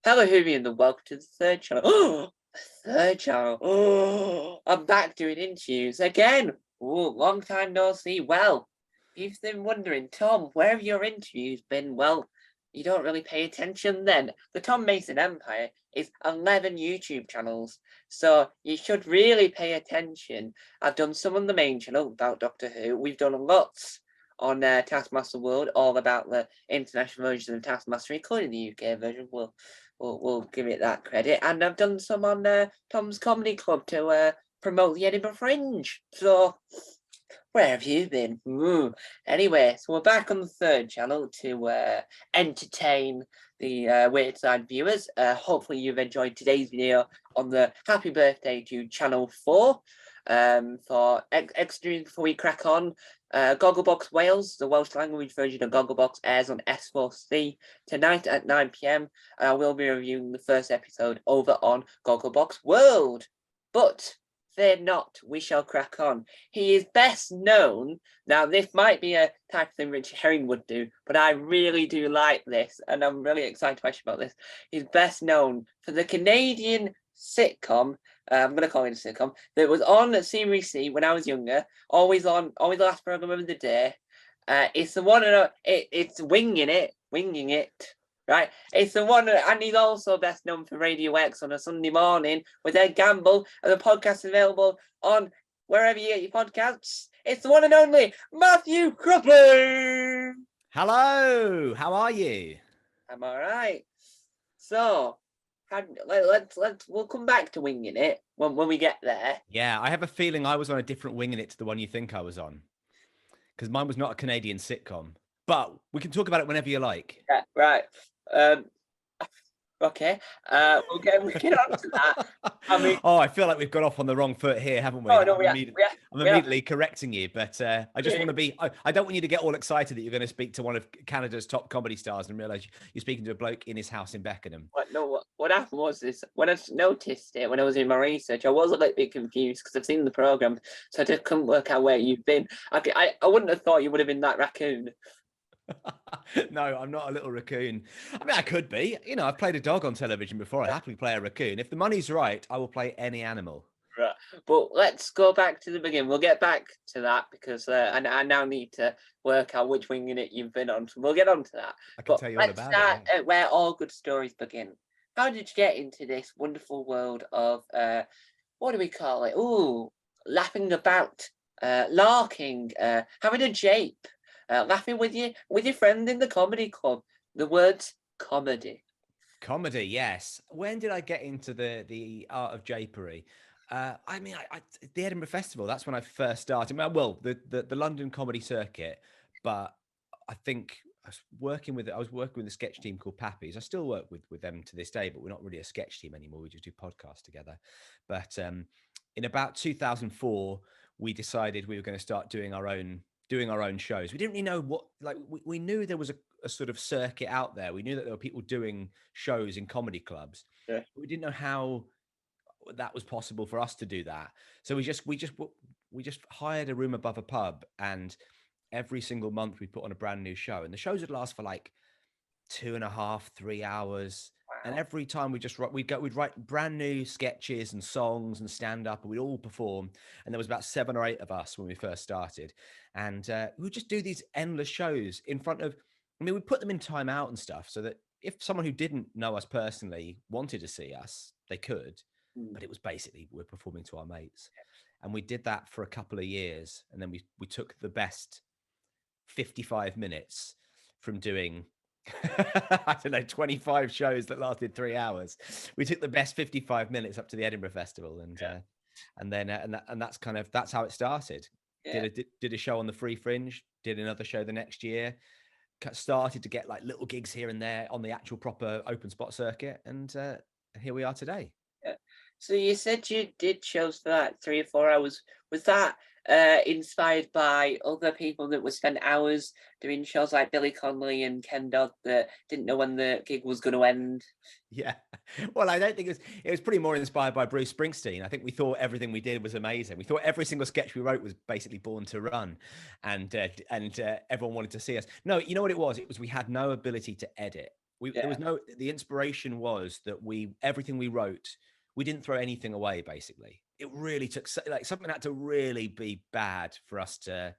Hello, Hooey, and welcome to the third channel. Oh, the third channel. Oh, I'm back doing interviews again. Oh, long time no see. Well, you've been wondering, Tom, where have your interviews been? Well, you don't really pay attention then. The Tom Mason Empire is 11 YouTube channels, so you should really pay attention. I've done some on the main channel about Doctor Who. We've done lots on Taskmaster World, all about the international version of Taskmaster, including the UK version. We'll give it that credit. And I've done some on Tom's Comedy Club to promote the Edinburgh Fringe. So, where have you been? Anyway, so we're back on the third channel to entertain the Wayside viewers. Hopefully you've enjoyed today's video on the happy birthday to Channel 4. For extra news before we crack on, Gogglebox Wales, the Welsh language version of Gogglebox, airs on S4C tonight at 9 p.m. And I will be reviewing the first episode over on Gogglebox World. But fear not, we shall crack on. He is best known, now this might be a type of thing Richard Herring would do, but I really do like this, and I'm really excited to ask you about this. He's best known for the Canadian sitcom, I'm going to call it a sitcom, that was on at CBC when I was younger, always the last program of the day. It's the one, it's Winging It. Right, it's the one, and he's also best known for Radio X on a Sunday morning with Ed Gamble, and the podcast is available on wherever you get your podcasts. It's the one and only Matthew Crosby. Hello, how are you? I'm all right. So, we'll come back to Winging It when we get there. Yeah, I have a feeling I was on a different Winging It to the one you think I was on, because mine was not a Canadian sitcom. But we can talk about it whenever you like. Yeah, right. Okay. We'll get on to that. I mean, I feel like we've got off on the wrong foot here, haven't we? Oh no, I'm immediately correcting you, but I just want to be. I don't want you to get all excited that you're going to speak to one of Canada's top comedy stars and realize you're speaking to a bloke in his house in Beckenham. What happened was this: when I noticed it when I was in my research, I was a little bit confused because I've seen the program, so I just couldn't work out where you've been. I wouldn't have thought you would have been that raccoon. No, I'm not a little raccoon. I mean, I could be. You know, I've played a dog on television before. I happily play a raccoon. If the money's right, I will play any animal. Right. But let's go back to the beginning. We'll get back to that because I now need to work out which Winging It you've been on. So we'll get on to that. I can tell you all about it. Let's start at where all good stories begin. How did you get into this wonderful world of, what do we call it? Ooh, laughing about, larking, having a jape. Laughing with your friend in the comedy club. The words comedy. Comedy, yes. When did I get into the art of japery? I mean, the Edinburgh Festival. That's when I first started. Well, the London comedy circuit, but I think I was working with a sketch team called Pappies. I still work with them to this day, but we're not really a sketch team anymore. We just do podcasts together. But in about 2004, we decided we were going to start doing our own shows. We didn't really know what, like, we knew there was a sort of circuit out there. We knew that there were people doing shows in comedy clubs. Yeah. We didn't know how that was possible for us to do that. So we just hired a room above a pub, and every single month we put on a brand new show, and the shows would last for like 2.5, 3 hours. Wow. And every time we'd write brand new sketches and songs and stand up, and we'd all perform. And there was about 7 or 8 of us when we first started. And we would just do these endless shows in front of, we'd put them in time out and stuff so that if someone who didn't know us personally wanted to see us, they could. But it was basically, we're performing to our mates. And we did that for a couple of years. And then we took the best 55 minutes from doing, I don't know, 25 shows that lasted 3 hours. We took the best 55 minutes up to the Edinburgh Festival, and that's how it started. Yeah. Did a show on the Free Fringe, did another show the next year, started to get like little gigs here and there on the actual proper open spot circuit, and here we are today. Yeah. So you said you did shows for that 3 or 4 hours. Was that inspired by other people that would spend hours doing shows like Billy Connolly and Ken Dodd that didn't know when the gig was going to end? Yeah. Well, I don't think it was pretty more inspired by Bruce Springsteen. I think we thought everything we did was amazing. We thought every single sketch we wrote was basically born to run, and everyone wanted to see us. No, you know what it was? It was we had no ability to edit. There was no, the inspiration was that everything we wrote, we didn't throw anything away, basically. It really took, like, something had to really be bad for us to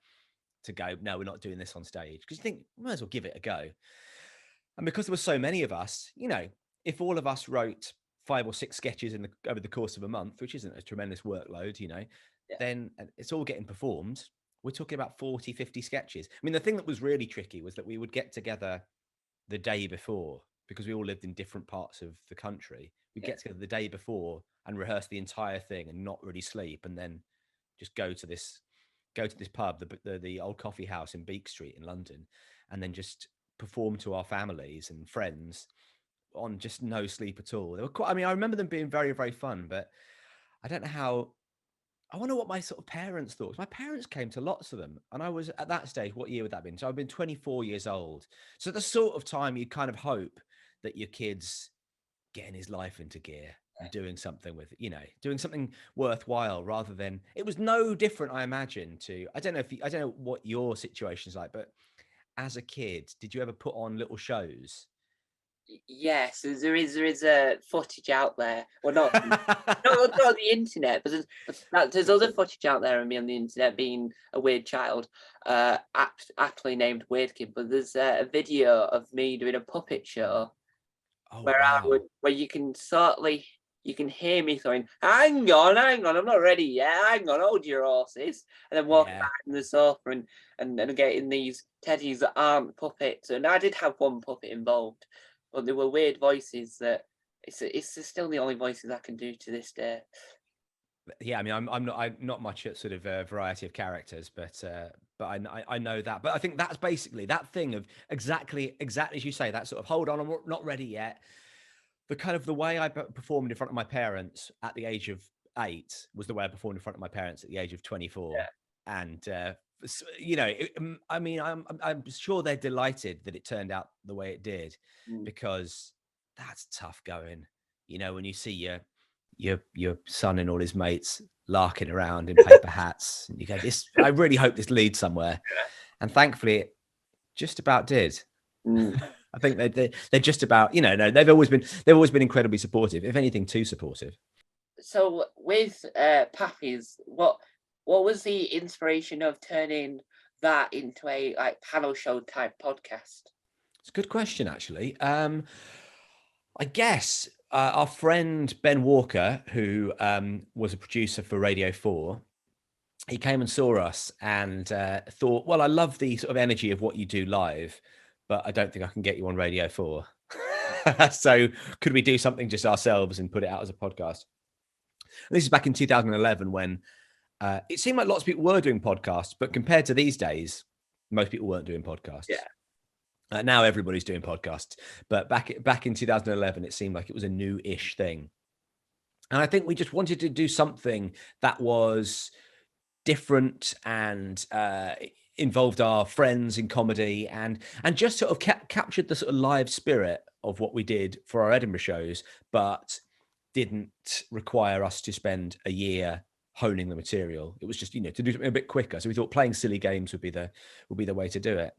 go, no, we're not doing this on stage. Because you think, we might as well give it a go. And because there were so many of us, if all of us wrote 5 or 6 sketches over the course of a month, which isn't a tremendous workload, then it's all getting performed. We're talking about 40, 50 sketches. I mean, the thing that was really tricky was that we would get together the day before, because we all lived in different parts of the country. We'd get together the day before and rehearse the entire thing and not really sleep, and then just go to this pub, the old coffee house in Beak Street in London, and then just perform to our families and friends on just no sleep at all. They were quite, I mean, I remember them being very, very fun, but I don't know how. I wonder what my sort of parents thought. My parents came to lots of them, and I was at that stage. What year would that have been? So I've been 24 years old. So the sort of time you kind of hope that your kid's getting his life into gear and doing something with, doing something worthwhile, rather than, it was no different, I imagine, to, I don't know what your situation's like, but as a kid, did you ever put on little shows? Yes, there is a footage out there. Well, not not on the internet, but there's other footage out there of me on the internet being a weird child, aptly named Weird Kid. But there's a video of me doing a puppet show Oh, where wow. where you can you can hear me going, hang on, I'm not ready yet. Hang on, hold your horses, and then walking back on the sofa and getting these teddies that aren't puppets. And I did have one puppet involved, but there were weird voices that it's still the only voices I can do to this day. Yeah, I mean, I'm not much at sort of a variety of characters, but I know that. But I think that's basically that thing of exactly as you say, that sort of, hold on, I'm not ready yet. The kind of the way I performed in front of my parents at the age of 8 was the way I performed in front of my parents at the age of 24. And I mean, I'm sure they're delighted that it turned out the way it did, because that's tough going. When you see your son and all his mates larking around in paper hats, and you go, this, I really hope this leads somewhere. And thankfully it just about did. I think they're just about, no, they've always been incredibly supportive, if anything too supportive. So with Pappies, what was the inspiration of turning that into a like panel show type podcast? It's a good question, actually. I guess our friend Ben Walker, who was a producer for Radio 4, he came and saw us and thought, well, I love the sort of energy of what you do live, but I don't think I can get you on Radio 4. So could we do something just ourselves and put it out as a podcast? And this is back in 2011, when it seemed like lots of people were doing podcasts, but compared to these days, most people weren't doing podcasts. Now everybody's doing podcasts, but back in 2011, it seemed like it was a new-ish thing. And I think we just wanted to do something that was different and involved our friends in comedy, and just sort of captured the sort of live spirit of what we did for our Edinburgh shows, but didn't require us to spend a year honing the material. It was just, to do something a bit quicker. So we thought playing silly games would be the way to do it.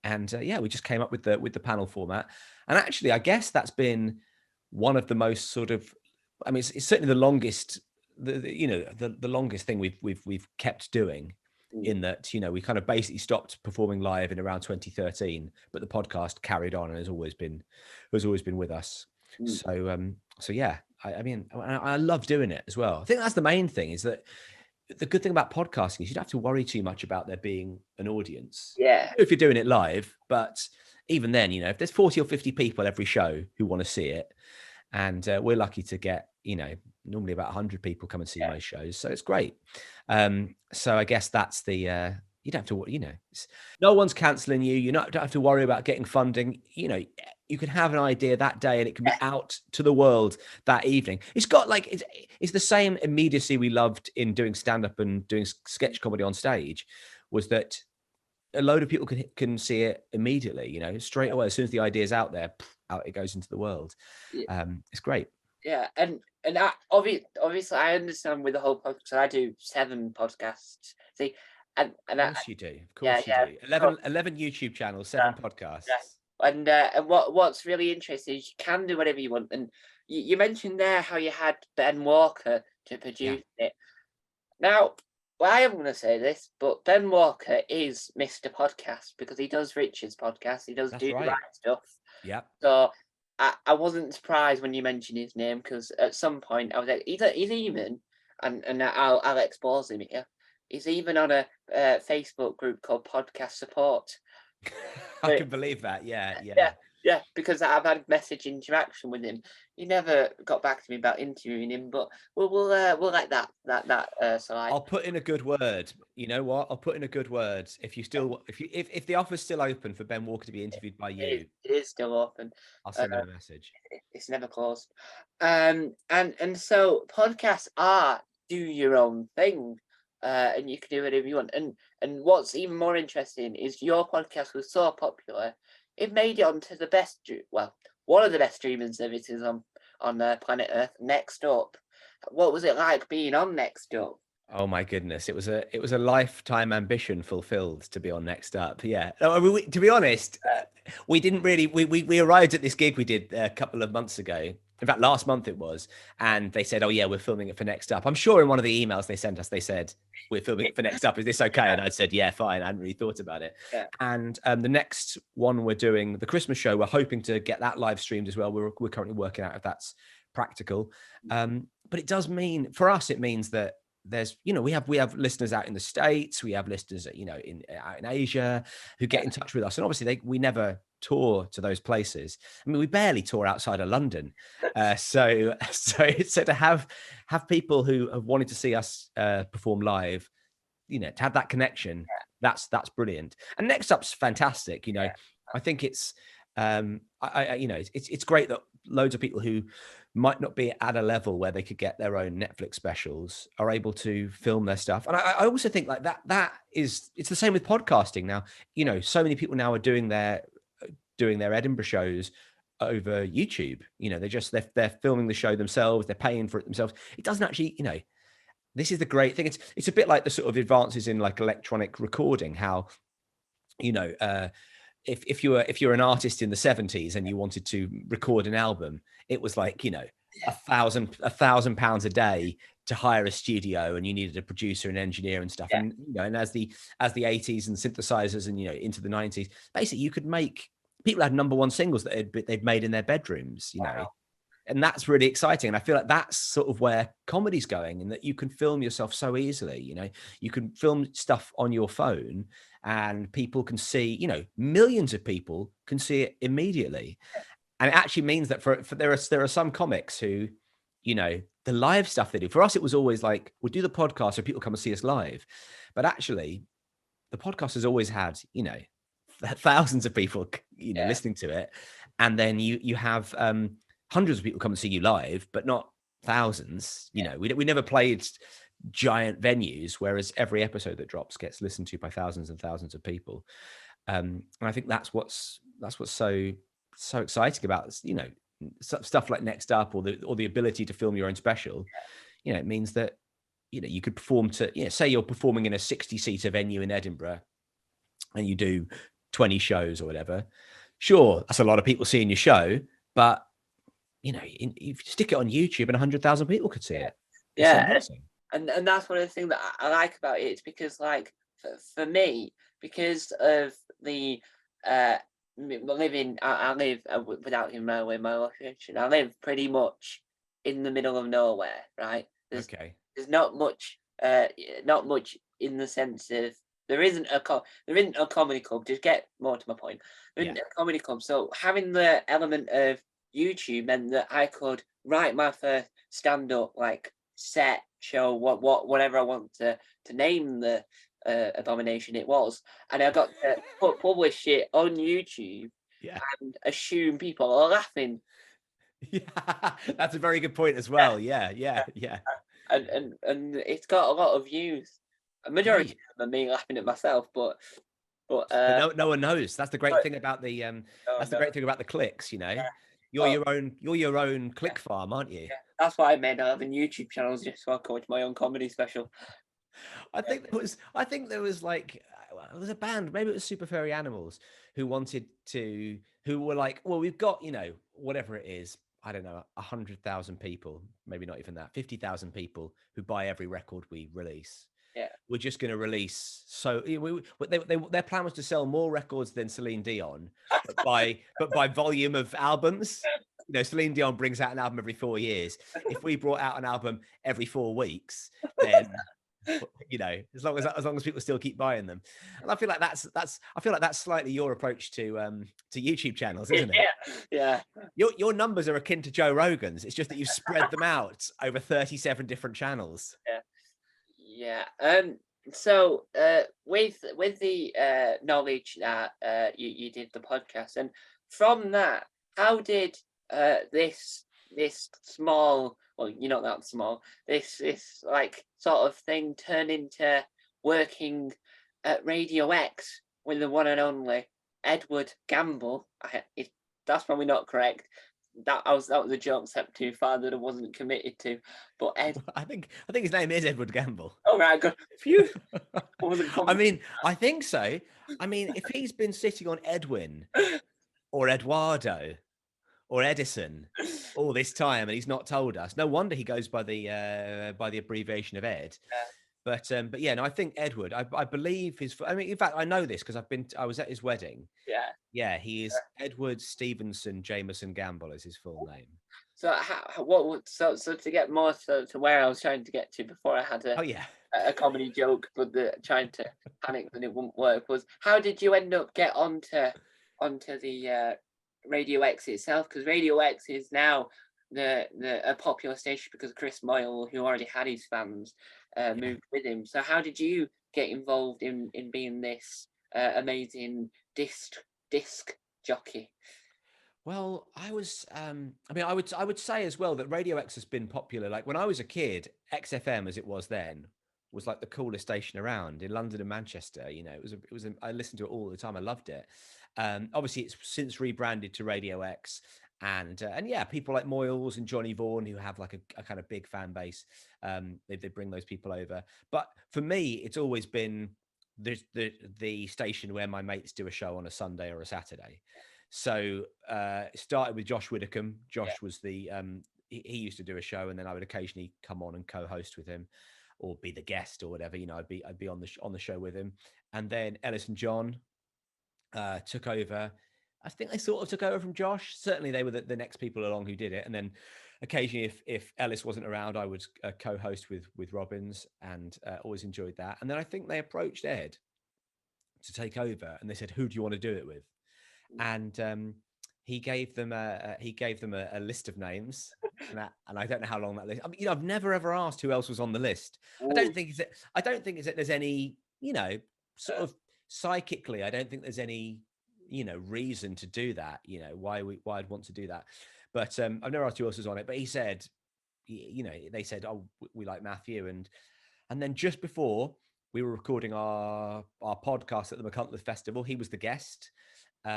And we just came up with the panel format. And actually, I guess that's been one of the most sort of, I mean, it's certainly the longest, the longest thing we've kept doing, in that, we kind of basically stopped performing live in around 2013, but the podcast carried on and has always been with us. So yeah, I mean, I love doing it as well. I think that's the main thing, is that the good thing about podcasting is you don't have to worry too much about there being an audience. If you're doing it live, but even then, if there's 40 or 50 people every show who want to see it, and we're lucky to get, normally about 100 people come and see most shows, so it's great. So I guess that's the you don't have to, no one's canceling you. You don't have to worry about getting funding. You can have an idea that day and it can be out to the world that evening. It's got like, it's the same immediacy we loved in doing stand-up and doing sketch comedy on stage, was that a load of people can see it immediately, straight away. As soon as the idea is out there, out it goes into the world. It's great. Yeah, and obviously I understand with the whole podcast. I do 7 podcasts. See, and Of course you do. Of course you do. 11 YouTube channels, 7 podcasts. And what's really interesting is you can do whatever you want. And you mentioned there how you had Ben Walker to Yeah, produce it. Now, well, I am going to say this, but Ben Walker is Mr. Podcast because he does Richard's podcast. He does that's Do the Right right. Stuff. Yeah. So I wasn't surprised when you mentioned his name because at some point I was like, he's even, and I'll expose him here. He's even on a Facebook group called Podcast Support. I But can believe that. Yeah, yeah, yeah. yeah, because I've had message interaction with him. He never got back to me about interviewing him, but we'll let that slide. I'll put in a good word. You know what? I'll put in a good word. If you still, if the offer's still open for Ben Walker to be interviewed by you, It is still open. I'll Uh, send him a message. it's never closed. And so podcasts are do your own thing, and you can do whatever you want. And what's even more interesting is your podcast was so popular, it made it onto the best, well, one of the best streaming services on planet Earth. Next Up. What was it like being on Next Up? Oh my goodness, it was a lifetime ambition fulfilled to be on Next Up. Yeah, no, I mean, to be honest, we didn't really. We arrived at this gig we did a couple of months ago. In fact, last month it was, and they said, "Oh yeah, we're filming it for Next Up." I'm sure in one of the emails they sent us, they said, "We're filming it for Next Up. Is this okay?" And I said, "Yeah, fine." I hadn't really thought about it. Yeah. And the next one we're doing, the Christmas show, we're hoping to get that live streamed as well. We're currently working out if that's practical. But it does mean for us, it means that there's, you know, we have listeners out in the States, we have listeners, you know, out in Asia who get in touch with us, and obviously we never tour to those places. I mean, we barely tour outside of London. So to have people who have wanted to see us perform live, you know, to have that connection, that's brilliant. And Next Up's fantastic. You know, I think it's you know, it's great that loads of people who might not be at a level where they could get their own Netflix specials are able to film their stuff. And I also think like it's the same with podcasting now. You know, so many people now are doing their Edinburgh shows over YouTube. You know, they're filming the show themselves, they're paying for it themselves. It doesn't actually, you know, this is the great thing. It's a bit like the sort of advances in like electronic recording, how, you know, if you're an artist in the 70s and you wanted to record an album, it was like, you know, £1,000 a day to hire a studio, and you needed a producer and engineer and stuff. And, you know, and as the 80s and synthesizers and, you know, into the 90s, basically you could make, people had #1 singles that they'd made in their bedrooms, you know. And that's really exciting. And I feel like that's sort of where comedy's going, in that you can film yourself so easily. You know, you can film stuff on your phone and people can see, you know, millions of people can see it immediately. And it actually means that for there are some comics who, you know, the live stuff they do, for us, it was always like, we'll do the podcast so people come and see us live. But actually, the podcast has always had, you know, thousands of people, you know, listening to it. And then you have hundreds of people come and see you live, but not thousands. You know, we never played giant venues, whereas every episode that drops gets listened to by thousands and thousands of people. And I think that's what's so exciting about, you know, stuff like Next Up, or the ability to film your own special. You know, it means that, you know, you could perform to, you know, say you're performing in a 60-seater venue in Edinburgh and you do 20 shows or whatever. Sure, that's a lot of people seeing your show, but, you know, if you stick it on YouTube and 100,000 people could see it. It's amazing. And that's one of the things that I like about it. It's because, like, for me, because of the living, I live without giving away my location. I live pretty much in the middle of nowhere, right? There's not much, in the sense of there isn't a comedy club. To get more to my point, there isn't a comedy club. So having the element of YouTube meant that I could write my first stand-up like set show, whatever I want to name the abomination it was, and I got to publish it on YouTube and assume people are laughing. Yeah, that's a very good point as well. Yeah. And it's got a lot of views. A majority of them are me laughing at myself, but no one knows. That's the great thing about the great thing about the clicks. You know, you're your own click farm, aren't you? Yeah, that's why I made 11 YouTube channels, just so I could watch my own comedy special. I think there was like, it was a band, maybe it was Super Furry Animals, who who were like, well, we've got, whatever it is, I don't know, 100,000 people, maybe not even that, 50,000 people who buy every record we release. Yeah. We're just going to release. So their plan was to sell more records than Celine Dion, but by volume of albums. Celine Dion brings out an album every 4 years. If we brought out an album every 4 weeks, then as long as people still keep buying them. And I feel like that's slightly your approach to YouTube channels, isn't it? Yeah. Your numbers are akin to Joe Rogan's. It's just that you've spread them out over 37 different channels. Yeah. So with the knowledge that you did the podcast, and from that, how did this small, well, you're not that small, this like sort of thing turn into working at Radio X with the one and only Edward Gamble? That's probably not correct. That was a joke step too far that I wasn't committed to. But Ed, I think his name is Edward Gamble. oh right, good. Phew. I mean, I think so. I mean, if he's been sitting on Edwin or Eduardo or Edison all this time and he's not told us, no wonder he goes by the abbreviation of Ed. But yeah, no, I think Edward. I believe his. I mean, in fact, I know this because I was at his wedding. Yeah, he is Edward Stevenson Jameson Gamble is his full name. So so to get more to where I was trying to get to before I had a comedy joke, but trying to panic that it wouldn't work, was how did you end up get onto the Radio X itself? Because Radio X is now a popular station because Chris Moyle, who already had his fans, moved with him. So how did you get involved in being this amazing disc jockey? Well, I was. I mean, I would say as well that Radio X has been popular. Like when I was a kid, XFM as it was then was like the coolest station around in London and Manchester. I listened to it all the time. I loved it. Obviously, it's since rebranded to Radio X, and yeah, people like Moyles and Johnny Vaughan who have like a kind of big fan base. They bring those people over. But for me, it's always been the station where my mates do a show on a Sunday or a Saturday. So it started with Josh Widdicombe. Josh was the he used to do a show, and then I would occasionally come on and co-host with him, or be the guest or whatever. I'd be on the show with him, and then Ellis and John took over. I think they sort of took over from Josh. Certainly, they were the next people along who did it, and then occasionally, if Ellis wasn't around, I would co-host with Robbins, and always enjoyed that. And then I think they approached Ed to take over, and they said, "Who do you want to do it with?" And he gave them a list of names, and I don't know how long that list. I mean, I've never ever asked who else was on the list. Ooh. I don't think there's any, sort of psychically. I don't think there's any, reason to do that. Why I'd want to do that. But I've never asked who else was on it. But he said, they said, "Oh, we like Matthew," and then just before we were recording our podcast at the McCuntler Festival, he was the guest. He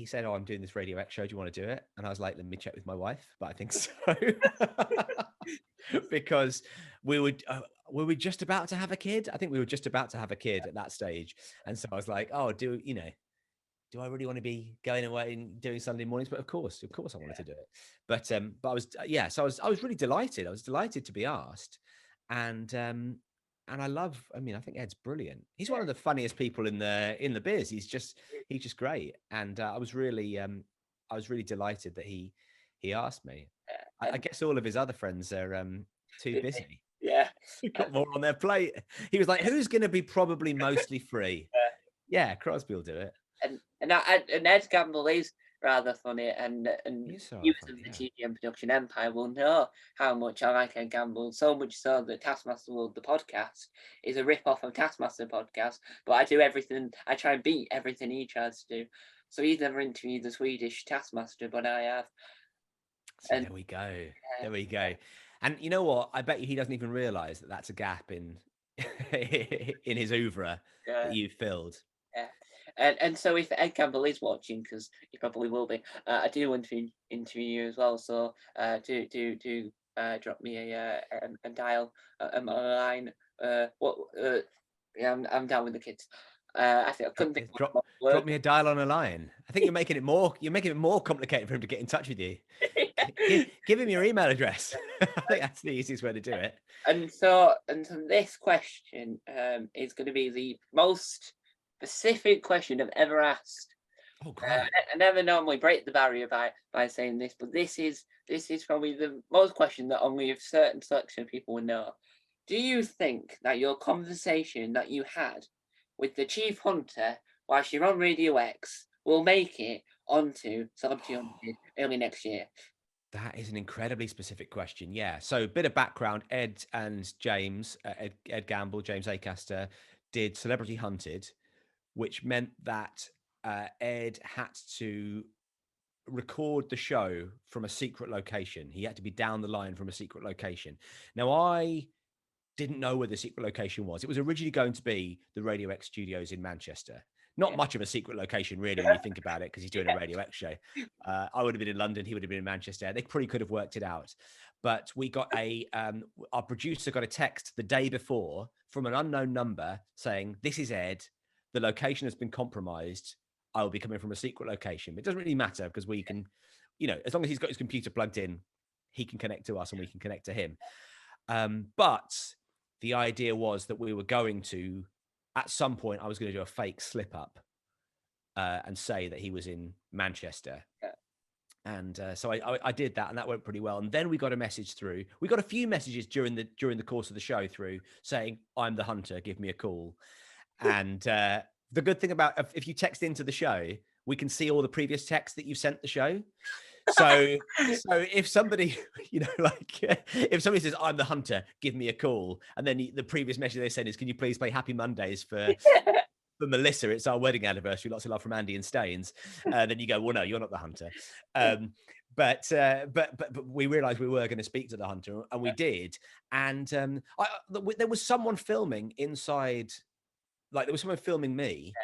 said, "Oh, I'm doing this Radio X show. Do you want to do it?" And I was like, "Let me check with my wife," but I think so. Because we were just about to have a kid. I think we were just about to have a kid at that stage. And so I was like, "Oh, do I really want to be going away and doing Sunday mornings?" But of course I wanted to do it. But I was, so I was really delighted. I was delighted to be asked. And I think Ed's brilliant. He's one of the funniest people in the biz. He's just great. And I was really delighted that he asked me. I guess all of his other friends are too busy. They've got more on their plate. He was like, "Who's going to be probably mostly free?" Yeah, Crosby will do it. And Ed Gamble is rather funny, and So users of the TGM Production Empire will know how much I like Ed Gamble, so much so that Taskmaster World, the podcast, is a rip-off of Taskmaster podcast, but I do everything, I try and beat everything he tries to do. So he's never interviewed the Swedish Taskmaster, but I have. So there we go. There we go. And you know what? I bet you he doesn't even realise that that's a gap in his ouvre that you've filled. Yeah. And so if Ed Campbell is watching, because he probably will be, I do want to interview you as well. So do drop me a dial a line What? Yeah, I'm down with the kids. I think I couldn't think of one Drop word. me a dial on a line. I think you're making it more complicated for him to get in touch with you. Give him your email address. I think that's the easiest way to do it. And so this question is going to be the most specific question I've ever asked. Oh, great. I never normally break the barrier by saying this, but this is probably the most question that only a certain selection of people will know. Do you think that your conversation that you had with the chief hunter whilst you're on Radio X will make it onto Celebrity Hunted early next year? That is an incredibly specific question. Yeah. So, bit of background: Ed and James, Ed Gamble, James Acaster, did Celebrity Hunted, which meant that Ed had to record the show from a secret location. He had to be down the line from a secret location. Now, I didn't know where the secret location was. It was originally going to be the Radio X studios in Manchester. Not Yeah. much of a secret location, really, when you think about it, because he's doing a Radio X show. I would have been in London. He would have been in Manchester. They probably could have worked it out. But we got our producer got a text the day before from an unknown number saying, "This is Ed. The location has been compromised. I will be coming from a secret location." It doesn't really matter because we can, as long as he's got his computer plugged in, he can connect to us and we can connect to him. But the idea was that we were going to, at some point, I was going to do a fake slip up and say that he was in Manchester. Yeah. And so I did that, and that went pretty well. And then we got a message through. We got a few messages during the course of the show through saying, "I'm the hunter. Give me a call." And the good thing about if you text into the show, we can see all the previous texts that you've sent the show. So if somebody, if somebody says, "I'm the hunter, give me a call," and then the previous message they send is, "Can you please play Happy Mondays for Melissa? It's our wedding anniversary. Lots of love from Andy and Staines." Then you go, "Well, no, you're not the hunter." But we realized we were going to speak to the hunter, and we did. And there was someone filming inside, like there was someone filming me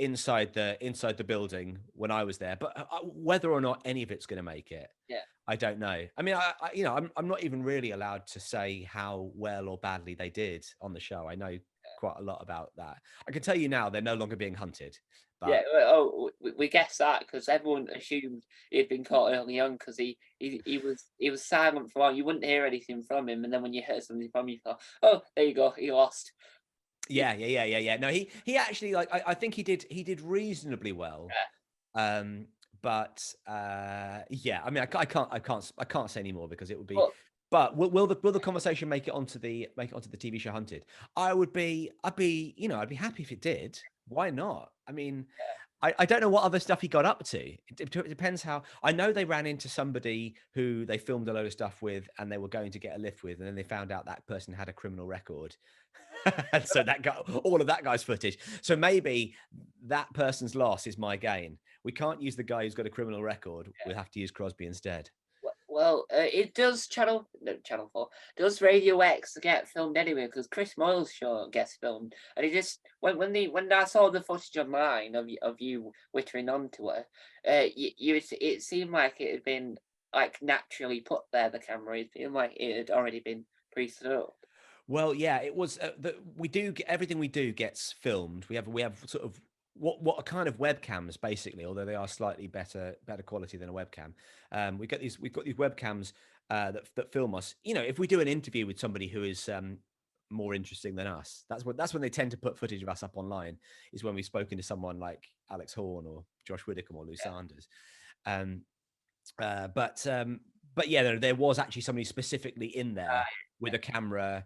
inside the building when I was there, but whether or not any of it's going to make it, Yeah. I don't know. I mean, I'm not even really allowed to say how well or badly they did on the show. I know quite a lot about that. I can tell you now they're no longer being hunted. But Yeah, well, we guessed that because everyone assumed he'd been caught early on because he was silent for a while. You wouldn't hear anything from him, and then when you heard something from him, you thought, "Oh, there you go, he lost." Yeah. No, he actually, like, I think he did reasonably well. But yeah, I mean, I can't say any more because it would be. But But will the conversation make it onto the TV show Hunted? I'd be happy if it did. Why not? I mean, I don't know what other stuff he got up to. It depends how. I know they ran into somebody who they filmed a load of stuff with, and they were going to get a lift with, and then they found out that person had a criminal record, and so that guy, all of that guy's footage. So maybe that person's loss is my gain. We can't use the guy who's got a criminal record. We'll have to use Crosby instead. well, it does Channel 4 does Radio X get filmed anyway because Chris Moyle's show gets filmed, and it just when I saw the footage online of you wittering onto her, it seemed like it had been like naturally put there. The camera, it seemed like it had already been pre-set up. Well, yeah, it was. We do everything we do gets filmed. We have sort of what are kind of webcams basically, although they are slightly better quality than a webcam. We've got these webcams that film us. If we do an interview with somebody who is more interesting than us, that's when they tend to put footage of us up online. Is when we've spoken to someone like Alex Horn or Josh Widdicombe or Lou Sanders. But yeah, there was actually somebody specifically in there with a camera.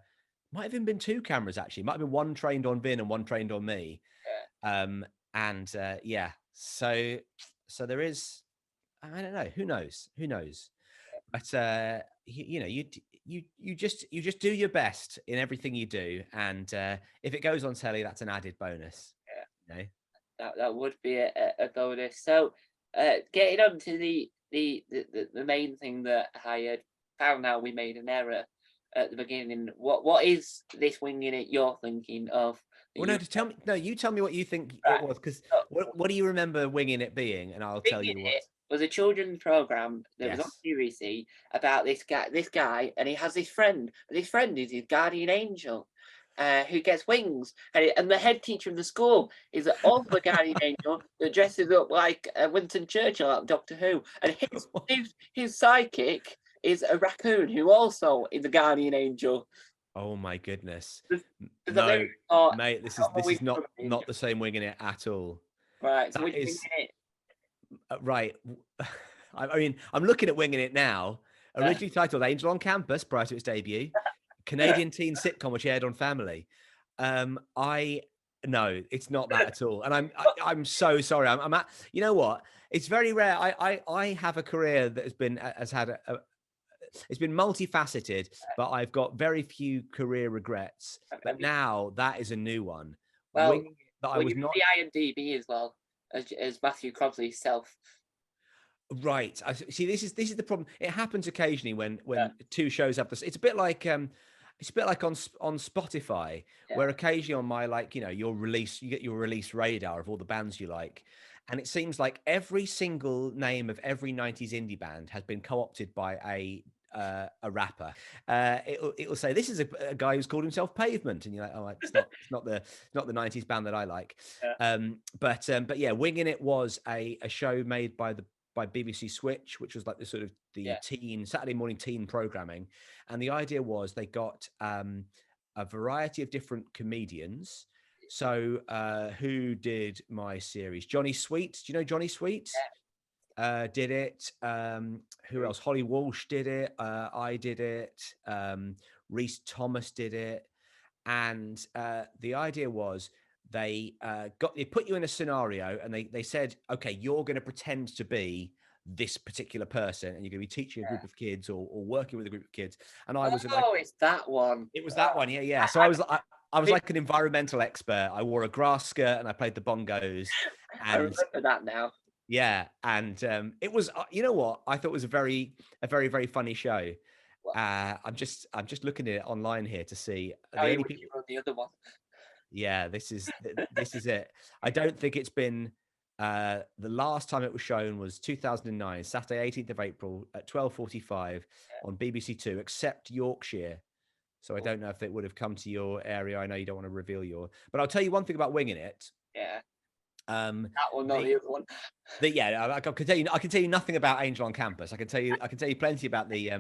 Might have even been two cameras actually. Might have been one trained on Vin and one trained on me. Yeah, so there is. I don't know. Who knows? But you just do your best in everything you do, and if it goes on telly, that's an added bonus. Yeah, that would be a bonus. So, getting on to the main thing that I had found out we made an error at the beginning. What is this winging it you're thinking of? Well, no, just tell me. No, you tell me what you think it was, because what do you remember winging it being, and I'll tell you what. It was a children's program that was on Yes. BBC about this guy, and he has this friend, and this friend is his guardian angel. who gets wings, and the head teacher of the school is an other guardian angel that dresses up like Winston Churchill out of Doctor Who, and his sidekick is a raccoon who also is a guardian angel. Oh my goodness. There's, there's a No, lyric for mate, this Halloween is not Angel. the same winging it at all. Right, so That which wing is is it? right. I mean, I'm looking at winging it now. Originally titled Angel on Campus prior to its debut, Canadian teen sitcom which aired on Family. I No, it's not that at all. And I'm so sorry. I'm at, you know what? It's very rare. I have a career that has had it's been multifaceted, but I've got very few career regrets. I But mean, now that is a new one. well, Winging it that I well, was you not the IMDb as well as Matthew Crosby himself. right. I see. This is the problem. It happens occasionally when Yeah, two shows have this. It's a bit like on Spotify, yeah, where occasionally on my like your release, you get your release radar of all the bands you like, and it seems like every single name of every '90s indie band has been co-opted by a rapper. It'll say this is a guy who's called himself Pavement, and you're like, oh, it's not the '90s band that I like. yeah, But yeah, Winging It was a show made by BBC Switch, which was like the sort of the yeah. teen Saturday morning teen programming, and the idea was they got a variety of different comedians. So who did my series? Johnny Sweet. Do you know Johnny Sweet? Did it. Who else? Holly Walsh did it. I did it. Reese Thomas did it. And the idea was they put you in a scenario and they said, okay, you're going to pretend to be this particular person and you're going to be teaching a group of kids or working with a group of kids. And I was like, Oh, it's that one. it was that one. Yeah. So I was like an environmental expert. I wore a grass skirt and I played the bongos. I And remember that now. yeah, and it was, you know what? I thought it was a very funny show. Well, I'm just looking at it online here to see how the you only would people. on the other one. Yeah, this is it. I don't think it's been. The last time it was shown was 2009, Saturday, 18th of April at 12:45 on BBC Two, except Yorkshire. So I don't know if it would have come to your area. I know you don't want to reveal but I'll tell you one thing about Winging It. Yeah, Um, that one, not the the other one. yeah, I can tell you. I can tell you nothing about Angel on Campus. I can tell you. I can tell you plenty about the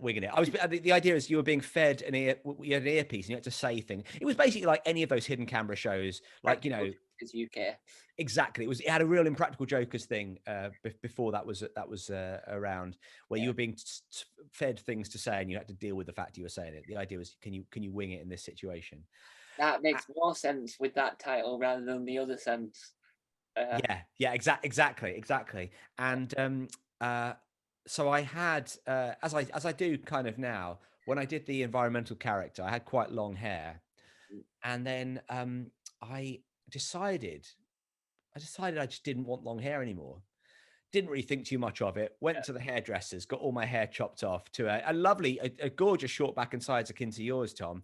Winging It. The idea is you were being fed you had an earpiece and you had to say things. It was basically like any of those hidden camera shows, like Is UK. exactly. It had a real Impractical Jokers thing before that was around, where you were being fed things to say and you had to deal with the fact you were saying it. The idea was can you wing it in this situation? That makes more sense with that title rather than the other sense. Yeah, exactly. And so I had, as I do kind of now, when I did the environmental character, I had quite long hair, and then I decided, I just didn't want long hair anymore. Didn't really think too much of it. Went to the hairdressers, got all my hair chopped off to a lovely, a gorgeous short back and sides akin to yours, Tom.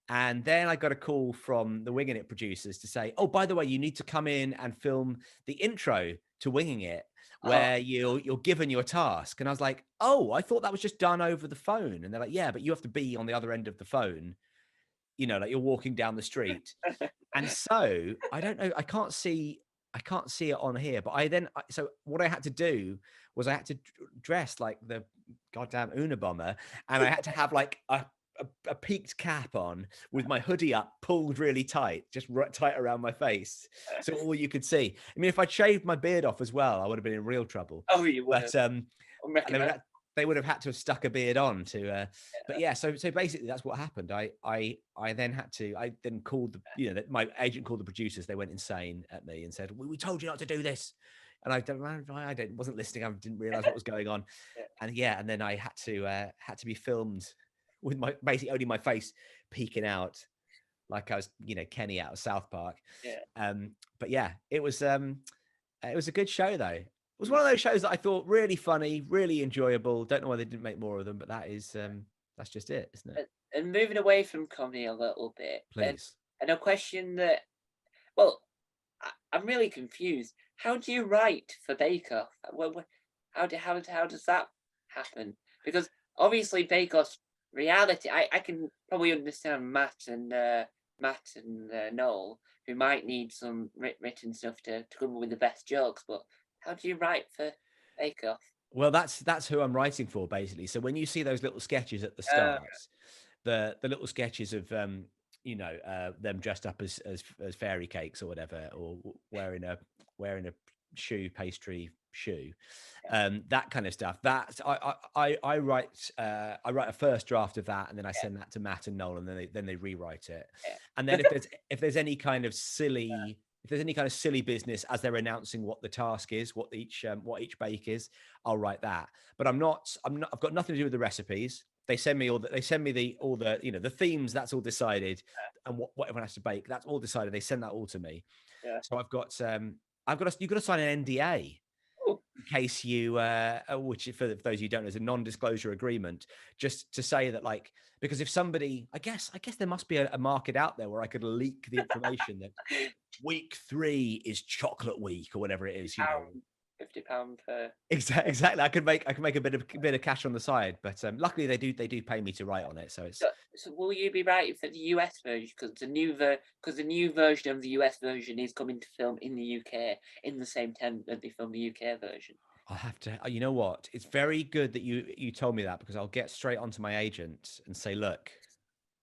And then I got a call from the Winging It producers to say, "Oh, by the way, you need to come in and film the intro to Winging It, where you're given your task." And I was like, "Oh, I thought that was just done over the phone." And they're like, "Yeah, but you have to be on the other end of the phone, like you're walking down the street." And so I don't know, I can't see it on here, but so what I had to do was I had to dress like the goddamn Unabomber, and I had to have like a peaked cap on with my hoodie up, pulled really tight, just right tight around my face, so all you could see. I mean, if I'd shaved my beard off as well, I would have been in real trouble. Oh, you would But have. they would have had to have stuck a beard on to. But yeah, so basically that's what happened. I then called my agent called the producers. They went insane at me and said, "We told you not to do this." And I wasn't listening. I didn't realize what was going on. And then I had to be filmed with basically only my face peeking out, like I was, Kenny out of South Park. Yeah. But yeah, it was a good show though. It was one of those shows that I thought really funny, really enjoyable. Don't know why they didn't make more of them, but that's just it, isn't it? And moving away from comedy a little bit, Please. and a question that, well, I'm really confused. How do you write for Bake Off? How does that happen? Because obviously Bake Off reality. I can probably understand Matt and Noel, who might need some written stuff to come up with the best jokes. But how do you write for Bake Off? Well, that's who I'm writing for, basically. So when you see those little sketches at the Uh, start, the little sketches of them dressed up as fairy cakes or whatever, or wearing a pastry shoe, that kind of stuff. That I write a first draft of that, and then I send that to Matt and Noel, and then they rewrite it. yeah, And then if there's any kind of silly if there's any kind of silly business as they're announcing what the task is, what each bake is, I'll write that. But I've got nothing to do with the recipes. They send me all the the themes. That's all decided, and what everyone has to bake. That's all decided. They send that all to me. yeah. So you've got to sign an NDA Oh, in case you which for those you don't know is a non-disclosure agreement, just to say that, like, because if somebody, I guess there must be a market out there where I could leak the information that week 3 is chocolate week or whatever it is, £50, £50 per. Exactly. I could make a bit of cash on the side, but luckily they do pay me to write on it, so it's So will you be writing for the US version? Because the new version of the US version is coming to film in the UK in the same time that they film the UK version. I'll have to. You know what? It's very good that you told me that, because I'll get straight onto my agent and say, look,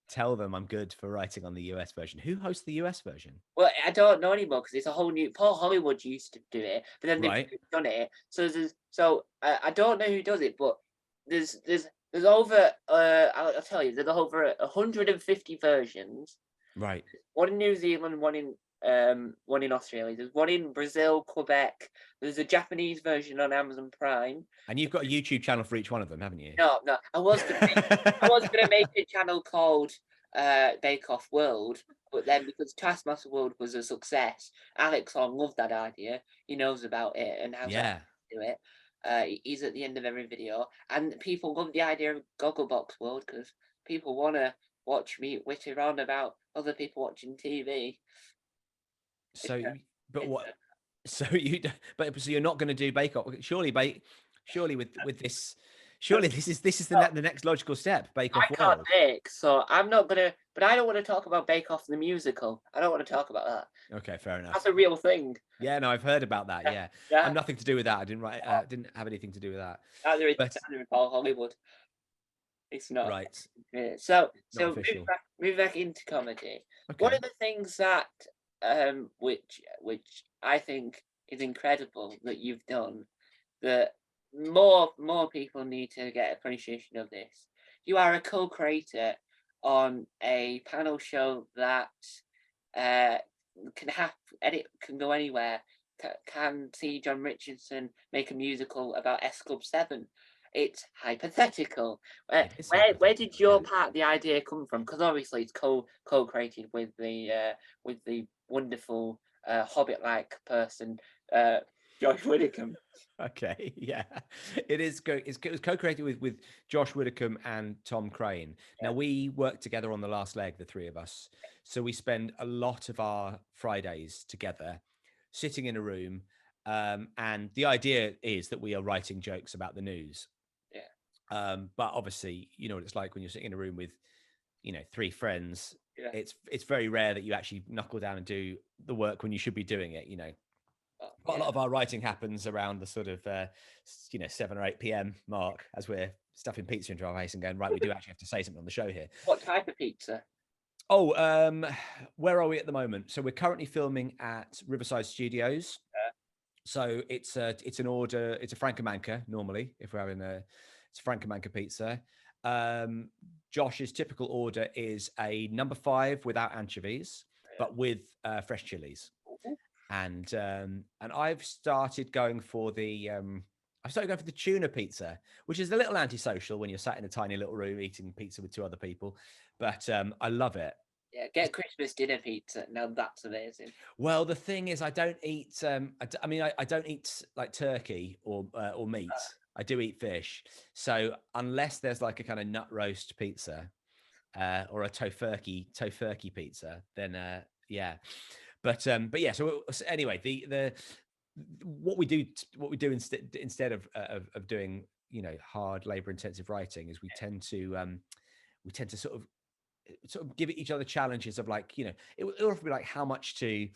tell them I'm good for writing on the US version. Who hosts the US version? Well, I don't know anymore because it's a whole new. Paul Hollywood used to do it, but then they've Right. done it. I don't know who does it, but there's over. I'll tell you, there's over 150 versions. Right. One in New Zealand, one in Australia. There's one in Brazil, Quebec. There's a Japanese version on Amazon Prime. And you've got a YouTube channel for each one of them, haven't you? No, no. I was gonna make a channel called Bake Off World, but then because Taskmaster World was a success, Alex on loved that idea. He knows about it and how to Yeah. do it. He's at the end of every video, and people love the idea of Gogglebox World because people want to watch me witter on about other people watching TV. It's So, a, but it's what? a, So so you're not going to do Bake Off? Surely with this, surely this is the next logical step. Bake I Off can't World. bake, so I'm not gonna. But I don't want to talk about Bake Off the musical. I don't want to talk about that. Okay, fair enough. That's a real thing. Yeah, no, I've heard about that. Yeah, Yeah, I'm yeah. nothing to do with that. I didn't write. Didn't have anything to do with that. Neither is But Paul Hollywood. It's not. right, Yeah. So not moving official. back into comedy. One Okay. of the things that which I think is incredible that you've done, that more people need to get appreciation of this. You are a co-creator on a panel show that uh, can happen, and it can go anywhere. Can see John Richardson make a musical about S Club 7. It's hypothetical. It is Where did hypothetical. your Yeah. part, the idea, come from? Because obviously it's co-created with the wonderful Hobbit-like person, Josh Widdicombe. Okay. Yeah. It is. It was co-created with Josh Widdicombe and Tom Crane. Yeah, Now we work together on the last leg, the three of us. So we spend a lot of our Fridays together, sitting in a room. And the idea is that we are writing jokes about the news. yeah, But obviously, you know what it's like when you're sitting in a room with, three friends. yeah. It's very rare that you actually knuckle down and do the work when you should be doing it. Oh, Quite a yeah. lot of our writing happens around the sort of 7 or 8 p.m. mark, as we're stuffing pizza into our face and going, right, we do actually have to say something on the show here. What type of pizza? Oh, where are we at the moment? So we're currently filming at Riverside Studios. So it's an order. It's a Francomanca normally. If we're having it's a Francomanca pizza. Josh's typical order is a number 5 without anchovies, but with fresh chilies. And I've started going for the tuna pizza, which is a little antisocial when you're sat in a tiny little room eating pizza with 2 other people. But I love it. Yeah, get Christmas dinner pizza. Now that's amazing. Well, the thing is, I don't eat. I don't eat like turkey or meat. I do eat fish. So unless there's like a kind of nut roast pizza or a tofurkey pizza, then yeah. But yeah. So anyway, the what we do instead of doing hard labor intensive writing is we tend to we tend to sort of give each other challenges of like, it would often be like how much to,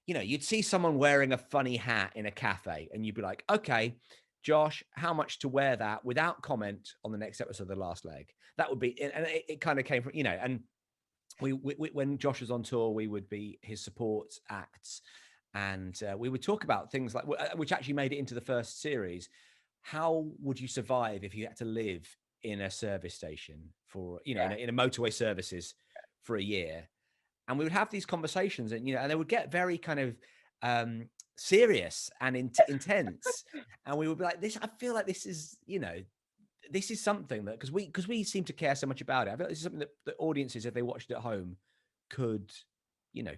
you'd see someone wearing a funny hat in a cafe and you'd be like, okay, Josh, how much to wear that without comment on the next episode of The Last Leg? That would be, and it kind of came from, and we when Josh was on tour, we would be his support acts, and we would talk about things like, which actually made it into the first series. How would you survive if you had to live in a service station for, Yeah. in a motorway services for a year? And we would have these conversations, and and they would get very kind of serious and intense, and we would be like, this, I feel like this is, this is something that, because we seem to care so much about it, I feel like this is something that the audiences, if they watched it at home, could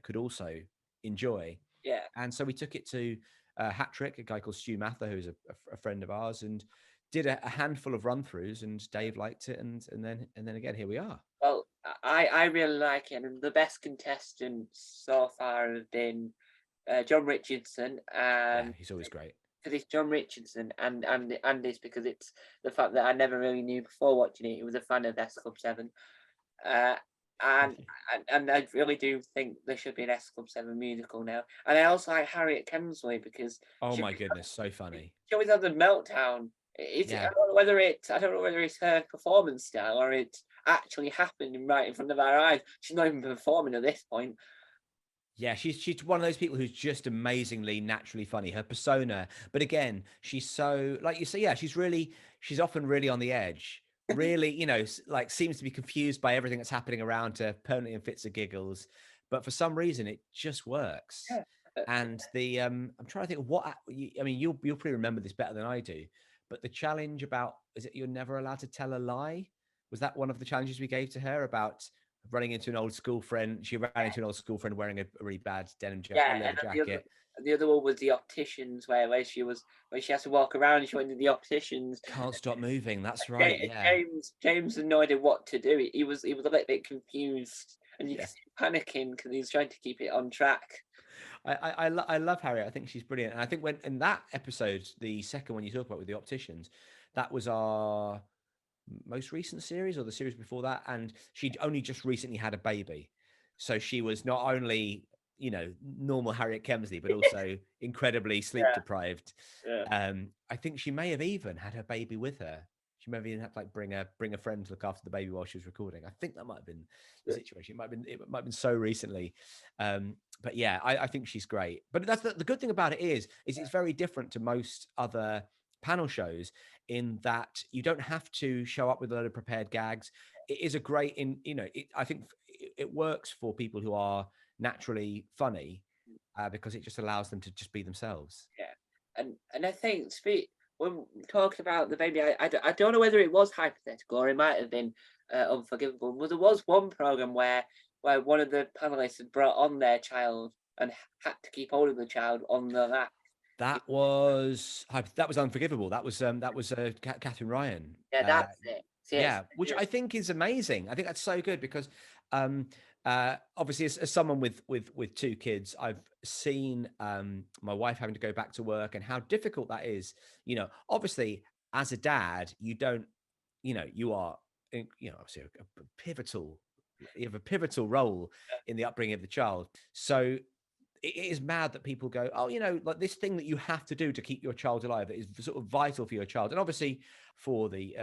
could also enjoy. Yeah. And so we took it to Hat Trick, a guy called Stu Mather, who's a friend of ours, and did a handful of run throughs, and Dave liked it, and then again, here we are. Well, I really like it, and the best contestants so far have been John Richardson, Yeah, and he's always great. because it's John Richardson, and it's because it's the fact that I never really knew before watching it. He was a fan of S Club 7, uh, and, and I really do think there should be an S Club 7 musical now. And I also like Harriet Kemsley because Oh she my goodness, so funny. she always has a meltdown. I Yeah. don't know whether it's her performance style or it's actually happening right in front of our eyes. She's not even performing at this point. Yeah, she's one of those people who's just amazingly naturally funny. Her persona, but again, she's so, like you say, yeah, she's often really on the edge. Really, like seems to be confused by everything that's happening around her, permanently in fits of giggles. But for some reason, it just works. Yeah. And the I'm trying to think of what I mean. You'll probably remember this better than I do. But the challenge about, is it you're never allowed to tell a lie? Was that one of the challenges we gave to her about running into an old school friend? She ran into an old school friend wearing a really bad Yeah, leather and then jacket. the other one was the opticians, where she has to walk around. She went to the opticians. Can't stop moving. That's Ja- right. Yeah. James had no idea what to do. He was a little bit confused, and you Yeah. could see him panicking because he's trying to keep it on track. I love Harriet. I think she's brilliant. And I think when in that episode, the second one you talk about with the opticians, that was our most recent series or the series before that, and she'd only just recently had a baby, so she was not only normal Harriet Kemsley, but also incredibly sleep Yeah, deprived. yeah. I think she may have even had her baby with her. She may have even had to like bring a friend to look after the baby while she was recording. I think that might have been the situation. It might have been so recently. But yeah, I think she's great. But that's the good thing about it is it's very different to most other panel shows in that you don't have to show up with a load of prepared gags. It is a great I think it works for people who are naturally funny, because it just allows them to just be themselves. Yeah, and I think when talking about the baby, I don't know whether it was hypothetical or it might have been unforgivable. But there was one program where one of the panelists had brought on their child and had to keep hold of the child on the lap. That was unforgivable. That was Catherine Ryan. Yeah, that's it. So, yes, Yeah, which I think is amazing. I think that's so good because um, obviously, as someone with two kids, I've seen my wife having to go back to work and how difficult that is. Obviously, as a dad, you don't, you are, obviously a pivotal. You have a pivotal role in the upbringing of the child. So it is mad that people go, oh, like this thing that you have to do to keep your child alive that is sort of vital for your child, and obviously for the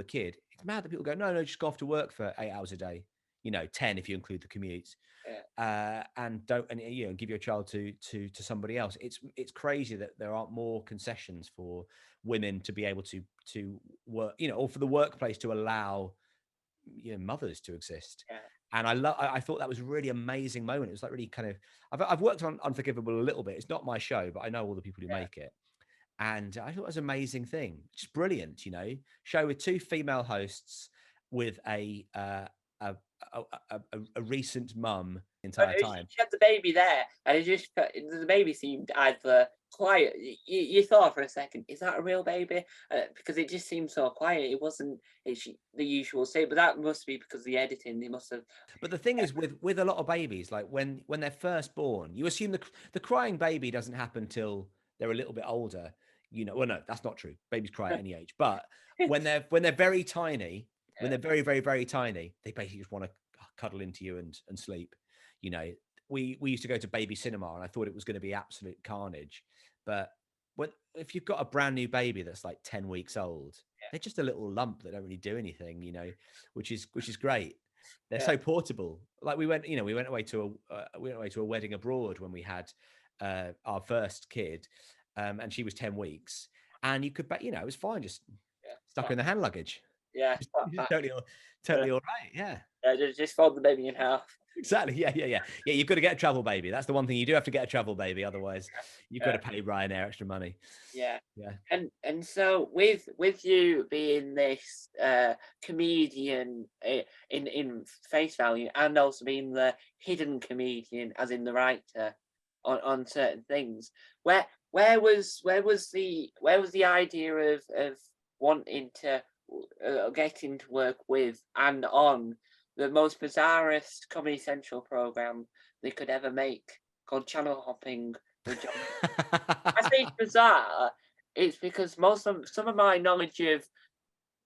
kid. It's mad that people go, no, just go off to work for 8 hours a day, 10 if you include the commute, yeah, and don't and give your child to somebody else. It's crazy that there aren't more concessions for women to be able to work, or for the workplace to allow mothers to exist. yeah, And I thought that was a really amazing moment. It was like really kind of, I've worked on Unforgivable a little bit. It's not my show, but I know all the people who yeah. make it. And I thought it was an amazing thing. Just brilliant, show with two female hosts with a recent mum the But entire she time. had the baby there, and the baby seemed either quiet. You thought for a second, is that a real baby? Because it just seemed so quiet. It wasn't the usual state, but that must be because of the editing. They must have. But the thing is, with a lot of babies, like when they're first born, you assume the crying baby doesn't happen till they're a little bit older. Well, no, that's not true. Babies cry at any age. But when they're very tiny, When they're very, very, very tiny, they basically just want to cuddle into you and sleep. You know, we used to go to baby cinema, and I thought it was going to be absolute carnage. But if you've got a brand new baby that's like 10 weeks old, they're just a little lump that don't really do anything, you know, which is great. They're Yeah. so portable. Like we went away to a wedding abroad when we had our first kid, and she was 10 weeks, and you could, it was fine, just Yeah. stuck her in the hand luggage. Yeah. Just totally all right. Yeah. Just fold the baby in half. Exactly. Yeah. You've got to get a travel baby. That's the one thing you do have to get a travel baby. Otherwise, you've got to pay Ryanair extra money. Yeah. Yeah. And so with you being this comedian in face value, and also being the hidden comedian, as in the writer on certain things, where was the idea of wanting to getting to work with and on the most bizarrest Comedy Central program they could ever make, called Channel Hopping with John. I say it's bizarre. It's because some of my knowledge of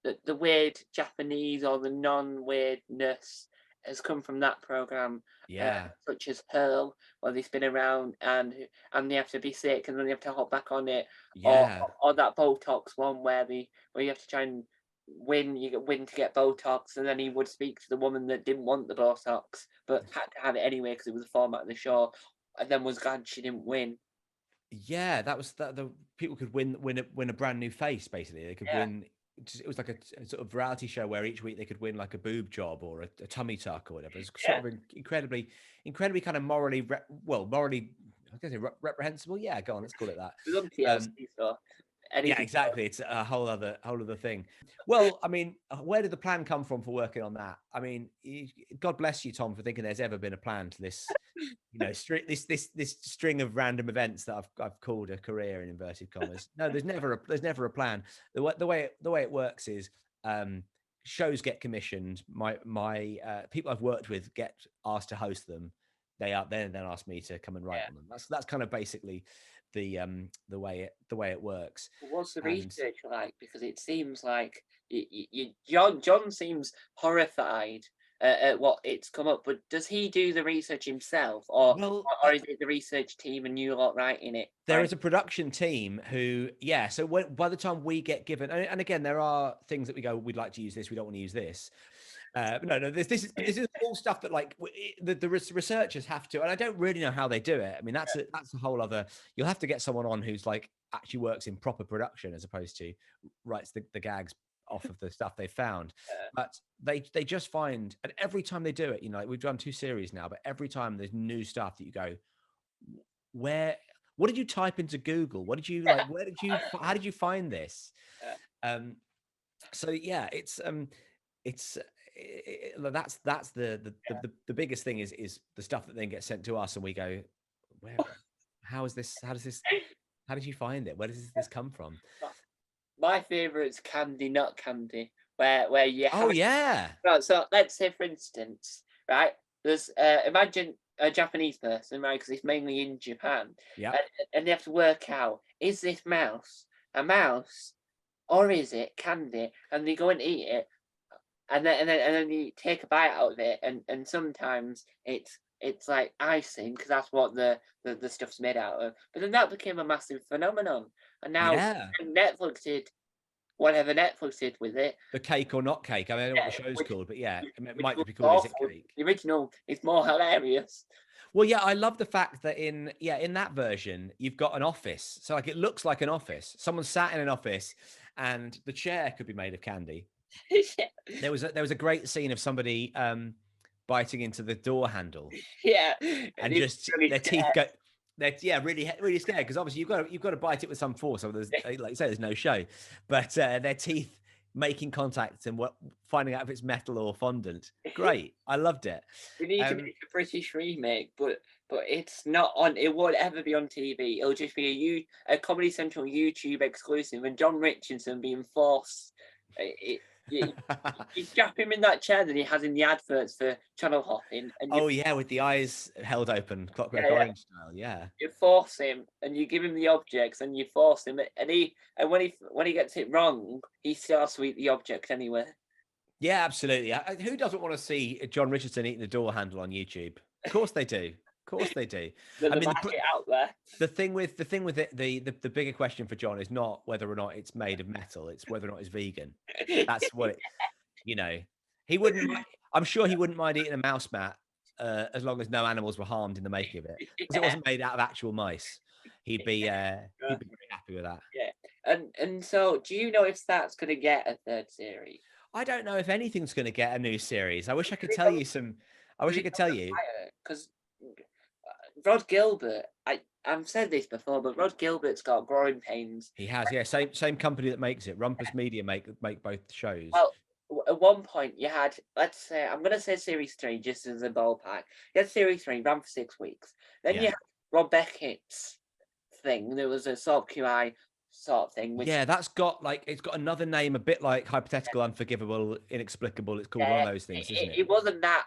the weird Japanese or the non-weirdness has come from that program, Yeah. such as Hurl, where they spin around and they have to be sick and then they have to hop back on it, Yeah. or that Botox one where you have to try and win to get Botox, and then he would speak to the woman that didn't want the Botox but had to have it anyway because it was the format of the show, and then was glad she didn't win. Yeah, that was that. The people could win a brand new face. Basically, they could Yeah. win. It was like a sort of variety show where each week they could win like a boob job or a tummy tuck or whatever. It's Yeah. sort of incredibly kind of morally, morally, I was going to say reprehensible. Yeah, go on, let's call it that. It was on TLC, so Yeah, anything exactly. It's a whole other thing. Well, I mean, where did the plan come from for working on that? I mean, God bless you, Tom, for thinking there's ever been a plan to this, this string of random events that I've called a career in inverted commas. No, there's never a plan. The way it works is shows get commissioned. My people I've worked with get asked to host them. They then ask me to come and write on them. That's kind of basically the way it works. What's the And research like? Because it seems like John seems horrified at what it's come up, but does he do the research himself, well, or is it the research team and you lot writing it? there is a production team who, yeah. So by the time we get given, and again, there are things that we go, we'd like to use this, we don't want to use this. But no, this is all stuff that like the researchers have to, and I don't really know how they do it. I mean, that's a whole other. You'll have to get someone on who's like actually works in proper production as opposed to writes the gags off of the stuff they found. But they just find, and every time they do it, like we've done 2 series now, but every time there's new stuff that you go, what did you type into Google? What did you like? How did you find this? So yeah, that's the biggest thing is the stuff that then gets sent to us and we go, how did you find it? Where does this come from? My favourite's Candy Not Candy, where you have so let's say, for instance, right, there's imagine a Japanese person, right, because it's mainly in Japan, and they have to work out, is this mouse a mouse or is it candy, and they go and eat it, and then you take a bite out of it, and sometimes it's like icing because that's what the stuff's made out of. But then that became a massive phenomenon, and now Netflix did whatever Netflix did with it. The Cake or Not Cake. I mean, I don't know what the show's called, but yeah, it might be called Is It Cake? The original is more hilarious. Well, yeah, I love the fact that in that version you've got an office, so like it looks like an office. Someone sat in an office, and the chair could be made of candy. There was a great scene of somebody biting into the door handle. Yeah, and just really their teeth go. They're really scared because obviously you've got to bite it with some force. So there's, like you say, there's no show, but their teeth making contact and finding out if it's metal or fondant. Great, I loved it. We need to make a British remake, but it's not on. It won't ever be on TV. It'll just be a Comedy Central YouTube exclusive, and John Richardson being forced. You strap him in that chair that he has in the adverts for Channel Hopping. And with the eyes held open, Clockwork Orange style. Yeah, you force him, and you give him the objects, and you force him, and when he gets it wrong, he still has to eat the object anyway. Yeah, absolutely. Who doesn't want to see John Richardson eating the door handle on YouTube? Of course they do. Of course they do. The, I the mean, market out there. the thing with it, the bigger question for John is not whether or not it's made of metal; it's whether or not it's vegan. That's what it. You know, he wouldn't. I'm sure he wouldn't mind eating a mouse mat as long as no animals were harmed in the making of it, because it Yeah, wasn't made out of actual mice. He'd be very happy with that. yeah. And so, do you know if that's going to get a third series? I don't know if anything's going to get a new series. I wish I could Does tell you some. I wish I it could go tell to you. fire? Because Rod Gilbert, I've said this before, but Rod Gilbert's got growing pains. He has, yeah, same company that makes it. Rumpus Media make both shows. Well, at one point you had, let's say, I'm going to say series three just as a ballpark. You had series three, ran for 6 weeks. Then you Yeah, had Rob Beckett's thing. There was a sort of QI sort of thing, which yeah, that's got like it's got another name, a bit like hypothetical, unforgivable, inexplicable. It's called one of yeah, those things, isn't it? it wasn't that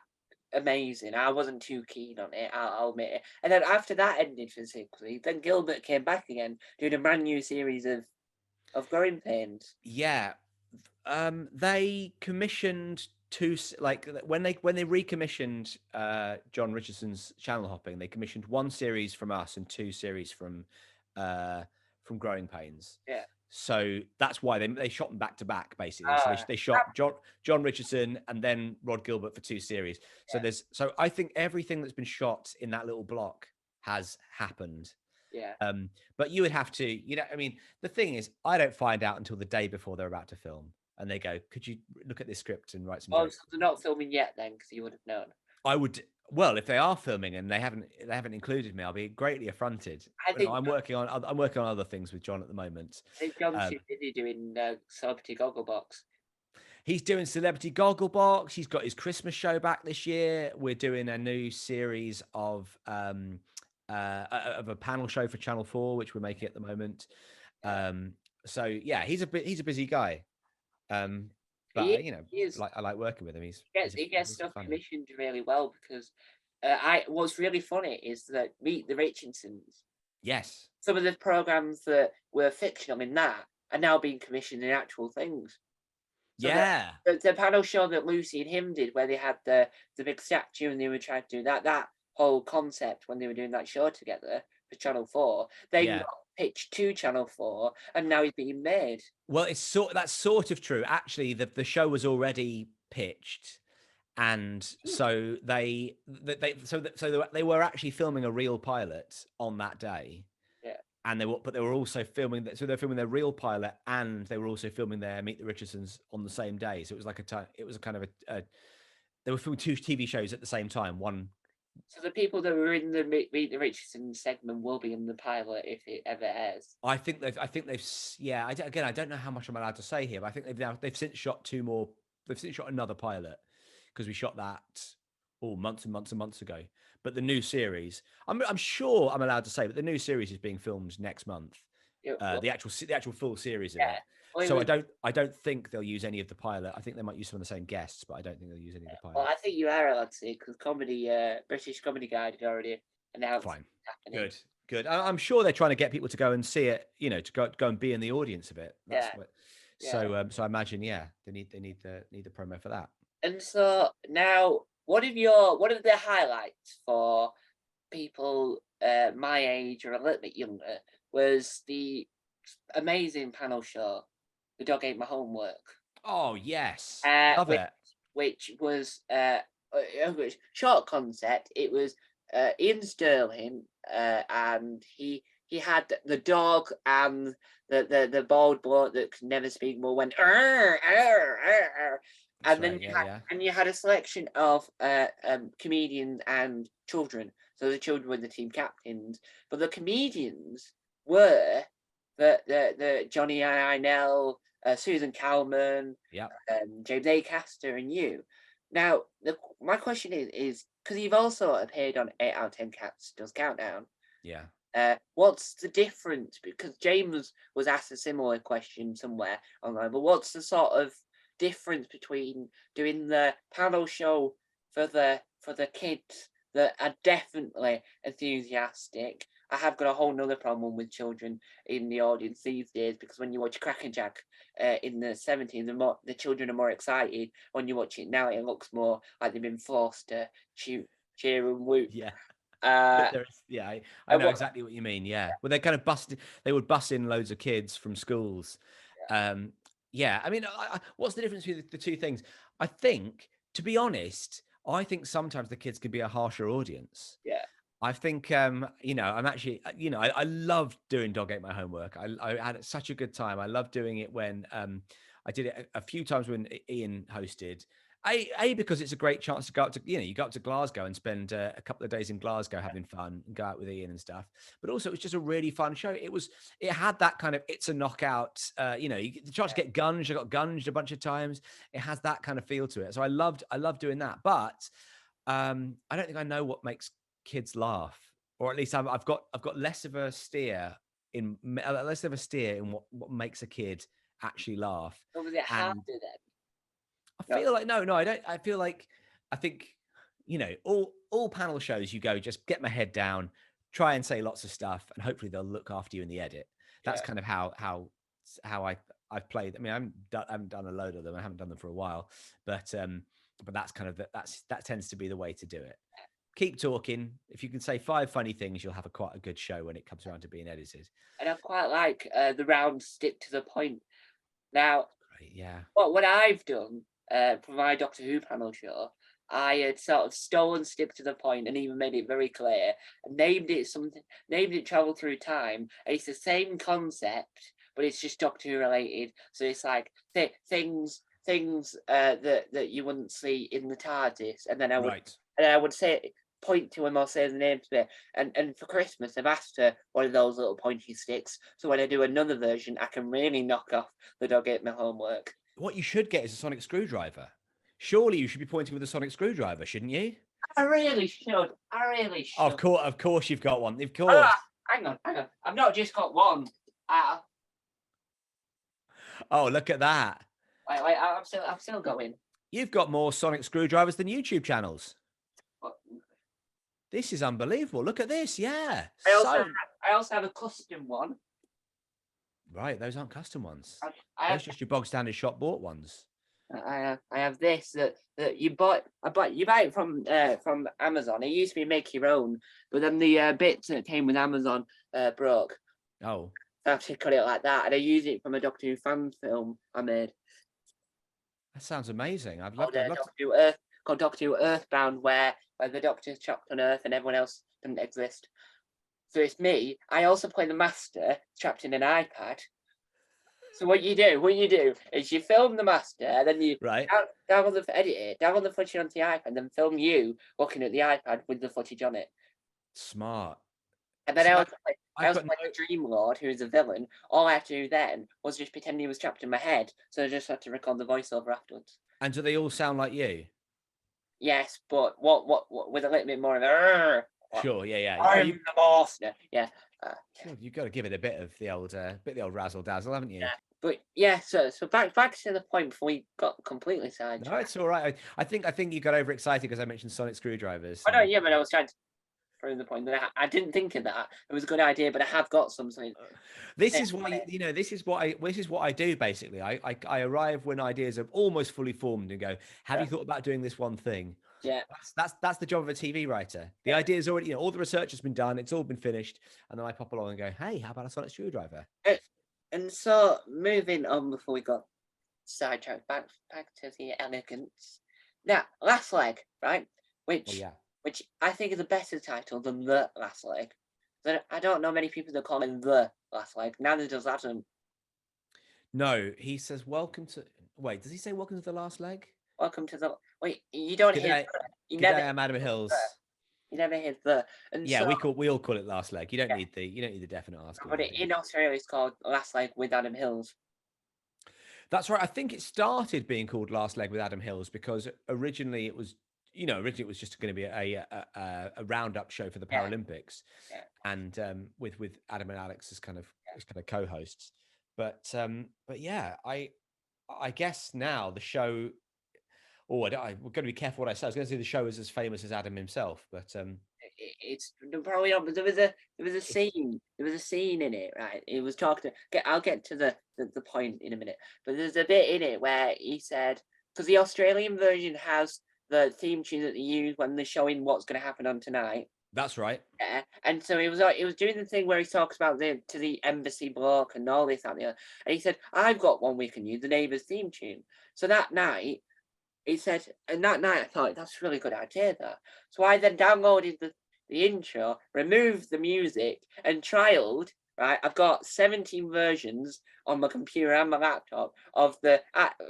amazing. I wasn't too keen on it, I'll admit it. And then after that ended for 6 weeks, then Gilbert came back again, doing a brand new series of growing pains. Yeah, they commissioned like when they recommissioned John Richardson's Channel Hopping, they commissioned one series from us and two series uh Growing Pains. Yeah. So that's why they shot them back to back, basically. So Uh, they shot John Richardson and then Rod Gilbert for two series. So yeah, so I think everything that's been shot in that little block has happened. yeah. But you would have to, I mean, the thing is, I don't find out until the day before they're about to film, and they go, "Could you look at this script and write some Oh, jokes?" so they're not filming yet then, because you would have known. I would, well, if they are filming and they haven't included me, I'll be greatly affronted. I You know, think I'm working on other things with John at the moment. I think John's Um, too busy doing Celebrity Gogglebox. He's doing Celebrity Gogglebox. He's got his Christmas show back this year. We're doing a new series of a panel show for Channel 4, which we're making at the moment. Yeah. So yeah, he's a busy guy. But He he is I like working with him. he gets He's stuff funny. commissioned really well because I what's really funny is that Meet the Richardsons, Yes. some of the programs that were fictional in that are now being commissioned in actual things. So Yeah. the panel show that Lucy and him did, where they had the big statue and they were trying to do that whole concept when they were doing that show together for Channel 4, they Yeah. got pitched to Channel 4 and now he's being made. Well, that's sort of true. Actually, the show was already pitched, and so they were actually filming a real pilot on that day. Yeah. And they were also filming that. So they're filming their real pilot, and they were also filming their Meet the Richardsons on the same day. So it was like it was a kind of they were filming two TV shows at the same time. One, So the people that were in the Meet the Richardsons segment will be in the pilot if it ever airs. yeah. Again, I don't know how much I'm allowed to say here, but I think they've since shot two more. They've since shot another pilot because we shot that months and months and months ago. But the new series, I'm sure I'm allowed to say, but the new series is being filmed next month. Yeah, well, The actual full series of yeah. it. Well, So I don't think they'll use any of the pilot. I think they might use some of the same guests, but I don't think they'll use any of the well, pilot. I think you are allowed to see because British Comedy Guide had already announced Fine, it's happening. good. I'm sure they're trying to get people to go and see it. To go and be in the audience of it. That's Yeah, what. yeah. So I imagine, yeah, they need the promo for that. And so now, what are the highlights for people my age or a little bit younger? Was the amazing panel show, The Dog Ate My Homework, Oh yes, uh, love which, it. which was short concept. It was Ian Sterling, and he had the dog and the bald bloke that could never speak more went "Arr, arr, arr, arr." That's And then right. Yeah. you had a selection of comedians and children. So the children were the team captains, but the comedians were the Johnny Inell, Susan Calman, Yeah. James Acaster, and you. Now, my question is because you've also appeared on 8 out of 10 Cats Does Countdown. Yeah. What's the difference? Because James was asked a similar question somewhere online, but what's the sort of difference between doing the panel show for the kids that are definitely enthusiastic I have got a whole nother problem with children in the audience these days, because when you watch Crackerjack in the 70s, the children are more excited. When you watch it now, it looks more like they've been forced to cheer and whoop. Yeah. Uh, Yeah, I and know what, exactly what you mean. Yeah. Well, they kind of busted, they would bus in loads of kids from schools. Um, yeah. I mean, what's the difference between the two things? I think, to be honest, I think sometimes the kids could be a harsher audience. yeah, I think, I'm actually, I love doing Dog Ate My Homework. I had such a good time. I love doing it when I did it a few times when Ian hosted. Because it's a great chance to go up to, you go up to Glasgow and spend a couple of days in Glasgow having fun and go out with Ian and stuff. But also, it was just a really fun show. It had that kind of, it's a knockout. You get the chance to get gunged. I got gunged a bunch of times. It has that kind of feel to it. So I loved doing that. But I don't think I know what makes kids laugh, or at least I've got less of a steer in what makes a kid actually laugh. so was it harder And then? I No, feel like no, I don't. I feel like I think all panel shows you go, just get my head down, try and say lots of stuff, and hopefully they'll look after you in the edit. That's yeah. kind of how I've played. I mean, I haven't done a load of them. I haven't done them for a while, but that's kind of that tends to be the way to do it. Keep talking. If you can say 5 funny things, you'll have quite a good show when it comes around to being edited. And I quite like the round stick to the point. Now, Right, yeah. what I've done for my Doctor Who panel show, I had sort of stolen stick to the point and even made it very clear and named it Travel Through Time. And it's the same concept, but it's just Doctor Who related. So it's like things that you wouldn't see in the TARDIS, and then Right. I would say point to him or say the name to it. And for Christmas, I've asked for one of those little pointy sticks. So when I do another version, I can really knock off the Dog Ate My Homework. What you should get is a sonic screwdriver. Surely you should be pointing with a sonic screwdriver, shouldn't you? I really should. I really should. Of course, you've got one. Of course. Ah, hang on. I've not just got one. Uh, Oh, look at that. wait. I'm still going. You've got more sonic screwdrivers than YouTube channels. But This is unbelievable. Look at this. Yeah. I also have a custom one. Right. Those aren't custom ones. I Those have just your bog standard shop bought ones. I have this that you buy. You buy it from Amazon. It used to be make your own, but then the bits that came with Amazon broke. Oh, I have to cut it like that, and I use it from a Doctor Who fan film I made that sounds amazing. I'd love called to. I'd love to. Doctor Who Earth, called Doctor Who Earthbound, where the Doctor's trapped on Earth and everyone else doesn't exist. So it's me. I also play the Master trapped in an iPad. So what you do is you film the Master, and then you Right. download the footage onto the iPad, and then film you looking at the iPad with the footage on it. Smart. And then See, I also I've got play the Dream Lord, who's a villain. All I had to do then was just pretend he was trapped in my head, so I just had to record the voiceover afterwards. And do they all sound like you? Yes, but what with a little bit more of a. Sure. Yeah. I'm the boss. Yeah. You've got to give it a bit of the old razzle dazzle, haven't you? Yeah. But yeah, so back to the point before we got completely sidetracked. No, it's all right. I think you got overexcited because I mentioned sonic screwdrivers. I know, yeah, but I was trying to prove the point that I didn't think of that. It was a good idea, but I have got something. This is why this is what I do basically. I arrive when ideas are almost fully formed and go, have you thought about doing this one thing? Yeah. That's the job of a TV writer. The idea is already, all the research has been done, it's all been finished, and then I pop along and go, hey, how about a sonic screwdriver? And so moving on before we got sidetracked, back to the elegance. Now, Last Leg, right? Which I think is a better title than The Last Leg. I don't know many people that call it The Last Leg. Neither does Adam. No, he says welcome to. Wait, does he say welcome to the last leg? Welcome to the. Wait, you don't hear. You never. I'm Adam Hills. You never hear The. And yeah, so, we all call it Last Leg. You don't need the definite article. But in Australia, it's called Last Leg with Adam Hills. That's right. I think it started being called Last Leg with Adam Hills because originally it was just going to be a roundup show for the Paralympics, and with Adam and Alex as kind of co-hosts. But yeah, I guess now the show. Oh, we're going to be careful what I say. I was going to say the show is as famous as Adam himself, but it's probably not, but there was a scene in it, right? It was talking. I'll get to the point in a minute, but there's a bit in it where he said because the Australian version has the theme tune that they use when they're showing what's going to happen on tonight. That's right. Yeah, and so he was doing the thing where he talks about the embassy block and all this that, and the other, and he said, "I've got one we can use, the Neighbours theme tune." So that night he said, and that night I thought that's a really good idea. That so I then downloaded the intro, removed the music, and trialed. Right, I've got 17 versions on my computer and my laptop of the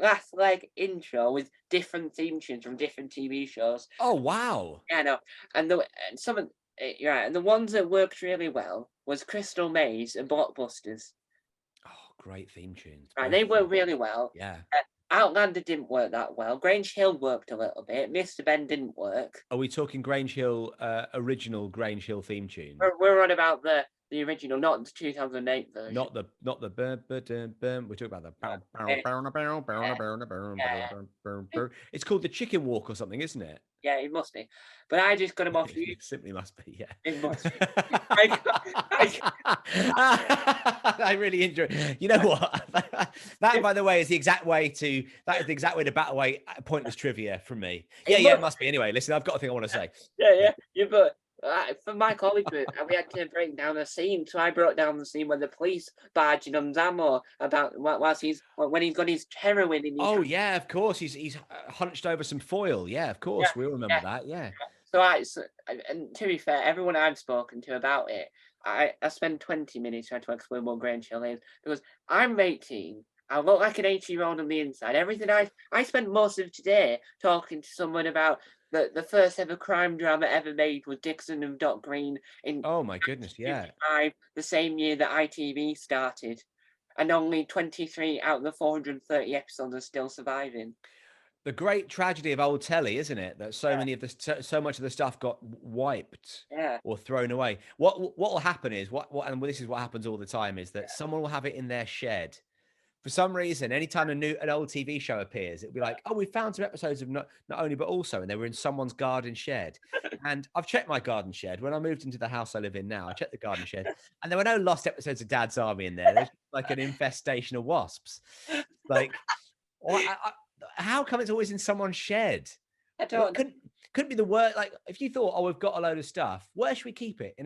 last leg intro with different theme tunes from different TV shows. Oh, wow. Yeah, no, and some of yeah, and the ones that worked really well was Crystal Maze and Blockbusters. Oh, great theme tunes, Right, both they of them. worked really well. Yeah. Outlander didn't work that well. Grange Hill worked a little bit. Mr. Ben didn't work. Are we talking Grange Hill, original Grange Hill theme tune? We're on about the original, not the 2008 version. Not the burn, burn, burn. We're talking about the bow, bow, Eh, bow, bow, bow, yeah, bow, bow, yeah, bow, bow, bow. It's called the Chicken Walk or something, isn't it? yeah, it must be. But I just got them off you. It simply must be, yeah. It must be. I got, I, I really enjoy. You know what? That, by the way, is the exact way to. That is the exact way to bat away pointless trivia from me. Yeah, it yeah, it must, must be. Anyway, listen, I've got a thing I want to say. yeah, Yeah. yeah. You but for my college group, we had to break down a scene. So I broke down the scene where the police barging on Zamo about whilst when he's got his heroin in his Oh hand. yeah, of course. He's hunched over some foil. Yeah, of Yeah, course. We all remember yeah. that. Yeah. And to be fair, everyone I've spoken to about it, I spend 20 minutes trying to explain what Grange Hill is because I'm 18. I look like an 80-year-old on the inside. Everything I spent most of today talking to someone about the first ever crime drama ever made with Dixon and Doc Green in Oh my goodness. Yeah. 1955, the same year that ITV started. And only 23 out of the 430 episodes are still surviving. The great tragedy of old telly, isn't it? That so Yeah, many of the so much of the stuff got wiped yeah. or thrown away. What will happen is what and this is what happens all the time is that someone will have it in their shed. For some reason, anytime an old TV show appears, it'll be like, oh, we found some episodes of not only but also, and they were in someone's garden shed. And I've checked my garden shed when I moved into the house I live in now. I checked the garden shed, and there were no lost episodes of Dad's Army in there. There's like an infestation of wasps. Like, or how come it's always in someone's shed? I Well, don't know. couldn't be the word. Like, if you thought, oh, we've got a load of stuff, where should we keep it?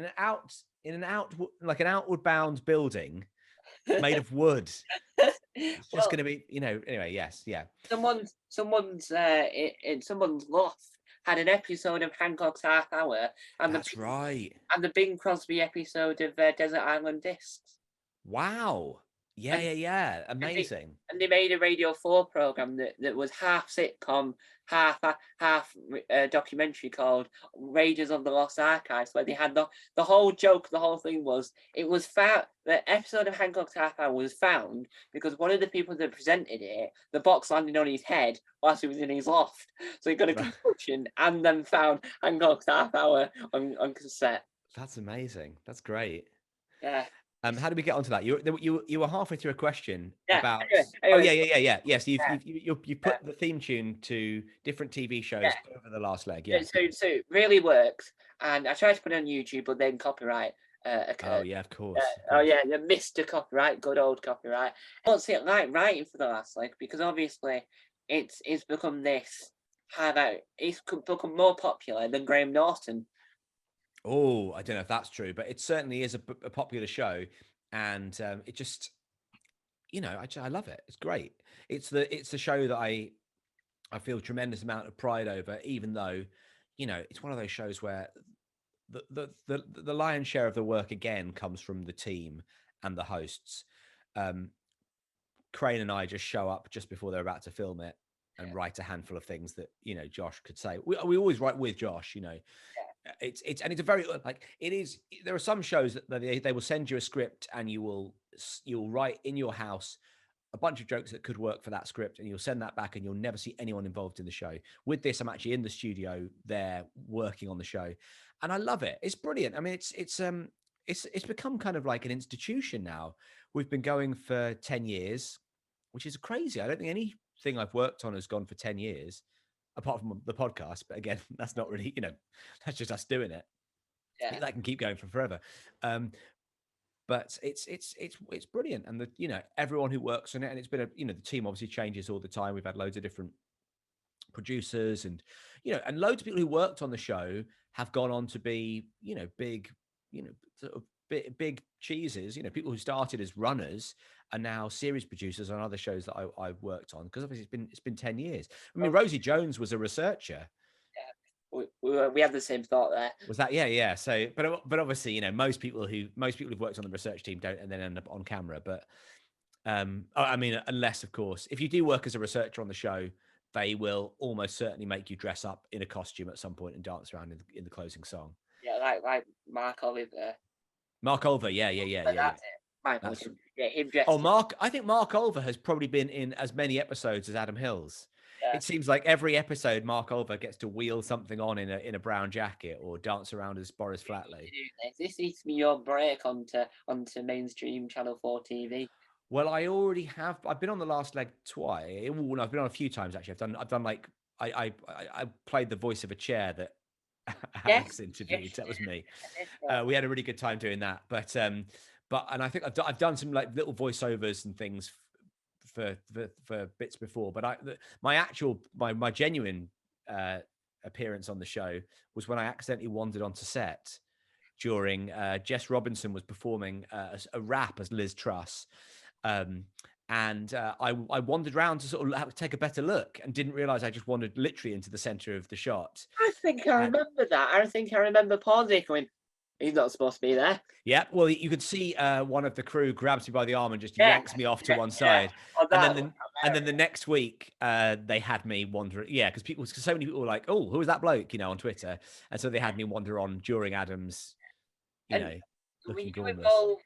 Like an outward bound building made of wood. It's just Well, going to be, anyway, yes, yeah. Someone's loft had an episode of Hancock's Half Hour and That's right. the Bing Crosby episode of Desert Island Discs. Wow. Yeah, And yeah, yeah. and they Amazing. and they made a Radio 4 program that was half sitcom, half documentary called Raiders of the Lost Archives, where they had the whole joke, the whole thing was it was found the episode of Hancock's Half Hour was found because one of the people that presented it, the box landed on his head whilst he was in his loft. So he got a concussion and then found Hancock's Half Hour on cassette. That's amazing. That's great. Yeah. How did we get onto that? You were halfway through a question Yeah. about. Oh Anyway, yeah. Yes, yeah, you yeah. put the theme tune to different TV shows Yeah. over the last leg. Yeah. So it really worked, and I tried to put it on YouTube, but then copyright Oh occurred. yeah, of course. Oh yeah, the Mr. Copyright, good old copyright. What's it like writing for the last leg? Because obviously, it's become this. It's become more popular than Graham Norton. Oh, I don't know if that's true, but it certainly is a popular show, and it just, I love it. It's great. It's the show that I feel a tremendous amount of pride over, even though, it's one of those shows where the lion's share of the work again comes from the team and the hosts. Crane and I just show up just before they're about to film it and write a handful of things that Josh could say. We always write with Josh. It's and it's a very like it is. There are some shows that they will send you a script and you'll write in your house a bunch of jokes that could work for that script, and you'll send that back, and you'll never see anyone involved in the show. With this, I'm actually in the studio there working on the show, and I love it. It's brilliant. I mean, it's become kind of like an institution now. We've been going for 10 years, which is crazy. I don't think anything I've worked on has gone for 10 years, apart from the podcast. But again, that's not really, that's just us doing it. Yeah. That can keep going for forever. But it's brilliant, and everyone who works on it, and it's been the team obviously changes all the time. We've had loads of different producers, and and loads of people who worked on the show have gone on to be big, sort of big cheeses. People who started as runners are now series producers on other shows that I worked on, because obviously it's been 10 years. I mean, Oh, Rosie Jones was a researcher. yeah. We had the same thought there. Was that? Yeah. So, but obviously, most people who've worked on the research team don't and then end up on camera. But I mean, unless of course, if you do work as a researcher on the show, they will almost certainly make you dress up in a costume at some point and dance around in the closing song. Yeah, like Mark Oliver. Mark Olver, yeah. But that's it. Michael, That's yeah, him dressed. Oh, Mark. I think Mark Olver has probably been in as many episodes as Adam Hills. Yeah. It seems like every episode, Mark Olver gets to wheel something on in a brown jacket or dance around as Boris Flatley. This needs to be your break onto mainstream Channel 4 TV. Well, I already have. I've been on the last leg twice. Well, no, I've been on a few times actually. I've done like I played the voice of a chair that Alex interviewed. Yes. That was me. We had a really good time doing that. But and I think I've done some like little voiceovers and things for bits before. But my genuine appearance on the show was when I accidentally wandered onto set during Jess Robinson was performing a rap as Liz Truss. And I wandered around to sort of take a better look and didn't realize I just wandered literally into the center of the shot. I think I remember that. I think I remember pausing going, he's not supposed to be there. Yeah, well, you could see one of the crew grabs me by the arm and just yanks me off to one side. Oh, and then the next week, they had me wander. Yeah, because so many people were like, "Oh, who is that bloke?" On Twitter, and so they had me wander on during Adam's, And looking gormless.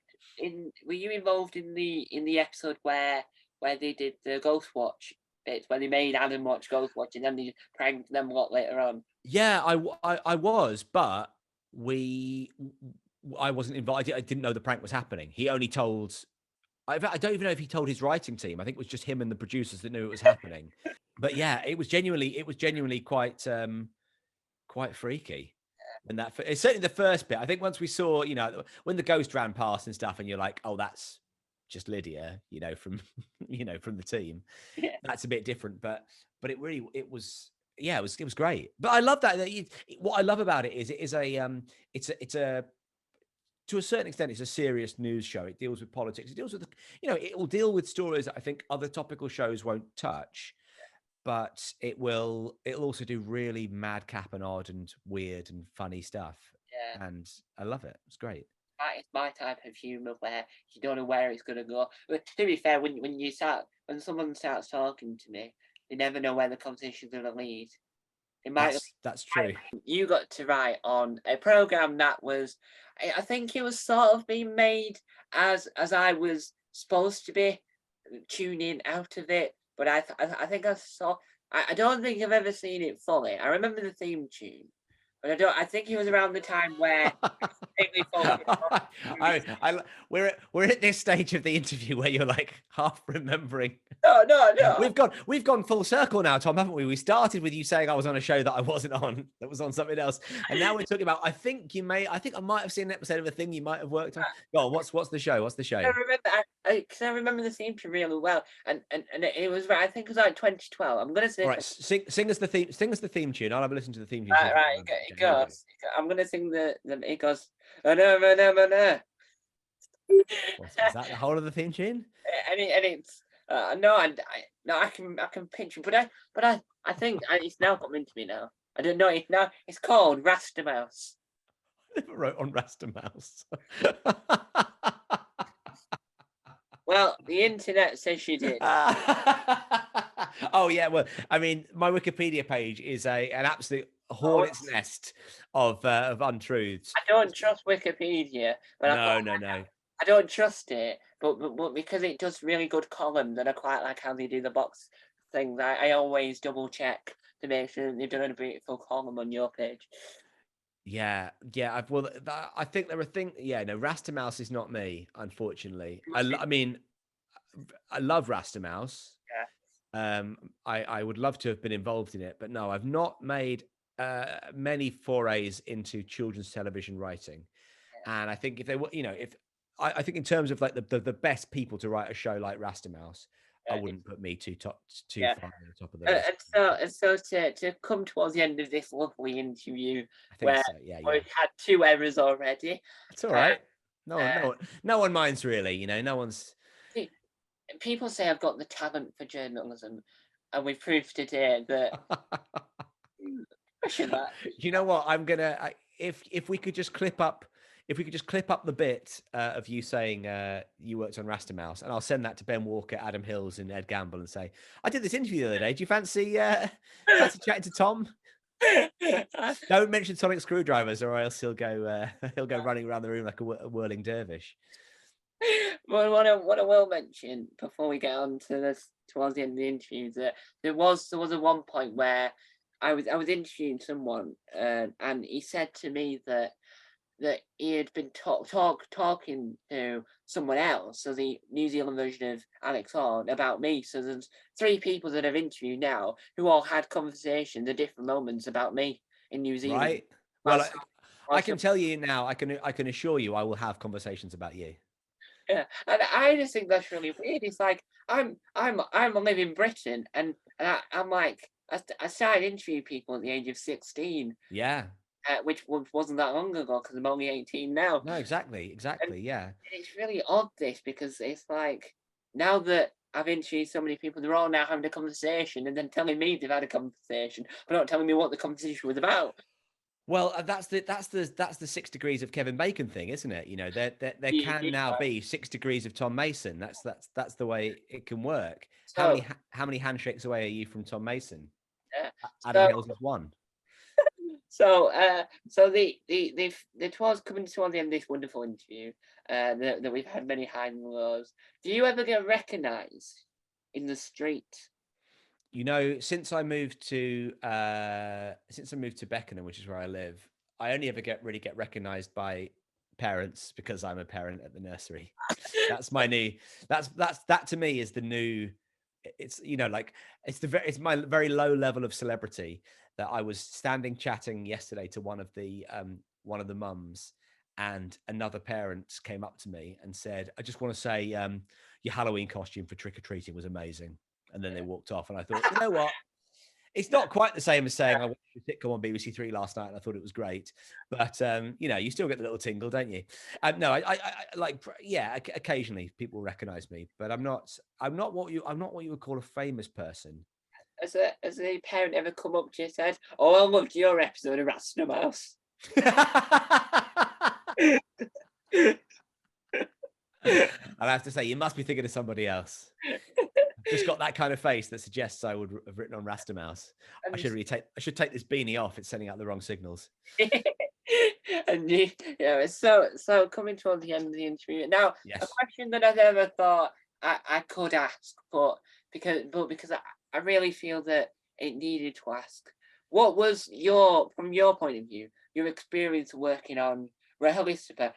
Were you involved in the episode where they did the Ghost Watch bit, when they made Adam watch Ghost Watch and then they pranked them a lot later on? Yeah, I was, but I wasn't invited. I didn't know the prank was happening. He only told. I don't even know if he told his writing team. I think it was just him and the producers that knew it was happening. But yeah, it was genuinely quite freaky. And it's certainly the first bit. I think once we saw, when the ghost ran past and stuff, and you're like, oh, that's just Lydia, from from the team. Yeah. That's a bit different, but it was great. But I love that. What I love about it is it's a to a certain extent, it's a serious news show. It deals with politics. It deals with, it will deal with stories that I think other topical shows won't touch, but it'll also do really madcap and odd and weird and funny stuff. Yeah. And I love it. It's great. It's my type of humour where you don't know where it's going to go. But to be fair, when someone starts talking to me, they never know where the conversation's going to lead. That's true. You got to write on a program that was, I think it was sort of being made as I was supposed to be tuning out of it, but I think I saw. I don't think I've ever seen it fully. I remember the theme tune, but I think it was around the time where we're at this stage of the interview where you're like half remembering. No. We've gone full circle now, Tom, haven't we? We started with you saying I was on a show that I wasn't on, that was on something else, and now we're talking about. I think I might have seen an episode of a thing you might have worked on. Go on, what's the show? What's the show? I remember because I remember the theme tune really well, and it was I think it was like 2012. I'm gonna sing. All right, sing us the theme. Sing us the theme tune. I'll have a listen to the theme tune. Right. It goes. I'm gonna sing it goes. Is that the whole of the theme tune? And it's I can picture, but I think it's now come into me now. I don't know it now. It's called Rasta Mouse. I never wrote on Rasta Mouse. Well, the internet says you did. Oh yeah, well, I mean, my Wikipedia page is an absolute hornet's nest of untruths. I don't trust Wikipedia, but No. I don't trust it, but because it does really good columns, and I quite like how they do the box things. I always double check to make sure they've done a beautiful column on your page. Yeah. I think there are things. Yeah, no, Rasta Mouse is not me, unfortunately. I mean, I love Rasta Mouse. Yeah. I would love to have been involved in it, but no, I've not made many forays into children's television writing, and I think if they were, if I think in terms of like the best people to write a show like Rasta Mouse, I Yeah, wouldn't put me too yeah. far on the top of the list. And so to come towards the end of this lovely interview, I think where so. Yeah, yeah. we've had two errors already, It's all uh, right. No one, uh, no one minds really. No one's. see, people say I've got the talent for journalism, and we've proved today that question that. You know what? If we could just clip up, if we could just clip up the bit of you saying you worked on Rasta Mouse, and I'll send that to Ben Walker, Adam Hills, and Ed Gamble, and say, I did this interview the other day. Do you fancy chatting to Tom? Don't mention sonic screwdrivers, or else he'll go running around the room like a whirling dervish. Well, what I will mention before we get on to this towards the end of the interview is that there was a one point where I was interviewing someone, and he said to me that he had been talking to someone else, so the New Zealand version of Alex Horn, about me. So there's three people that I've interviewed now who all had conversations at different moments about me in New Zealand. Right. Well, Whilst, I whilst can tell you now. I can assure you, I will have conversations about you. Yeah, and I just think that's really weird. It's like I'm live in Britain, I'm like I started interviewing people at the age of 16, Yeah. which wasn't that long ago because I'm only 18 now, No, exactly, and exactly. Yeah. it's really odd this because it's like now that I've interviewed so many people, they're all now having a conversation and then telling me they've had a conversation, but not telling me what the conversation was about. Well, that's the 6 degrees of Kevin Bacon thing, isn't it? There Yeah, can yeah. now be 6 degrees of Tom Mason. That's the way it can work. So How many handshakes away are you from Tom Mason? yeah, Adam so Hills is one. so the towards coming towards the end of this wonderful interview, that we've had many highs and lows. Do you ever get recognised in the street? Since I moved to Beckenham, which is where I live, I only ever really get recognised by parents because I'm a parent at the nursery. That's my new. That to me is the new. It's like it's my very low level of celebrity that I was standing chatting yesterday to one of the mums, and another parent came up to me and said, "I just want to say your Halloween costume for trick or treating was amazing." And then they walked off, and I thought, you know what? It's not quite the same as saying I watched a sitcom on BBC Three last night and I thought it was great, but you still get the little tingle, don't you? No, I like, yeah, occasionally people recognize me, but I'm not what you would call a famous person. Has a parent ever come up to you and said, "Oh, I loved your episode of Rats and a Mouse"? I'll have to say, you must be thinking of somebody else. I've just got that kind of face that suggests I would have written on Rasta Mouse. And I should take this beanie off. It's sending out the wrong signals. and yeah, so coming towards the end of the interview now, a Yes. question that I never thought I could ask, but because I really feel that it needed to ask. What was from your point of view, your experience working on Rehalistapa,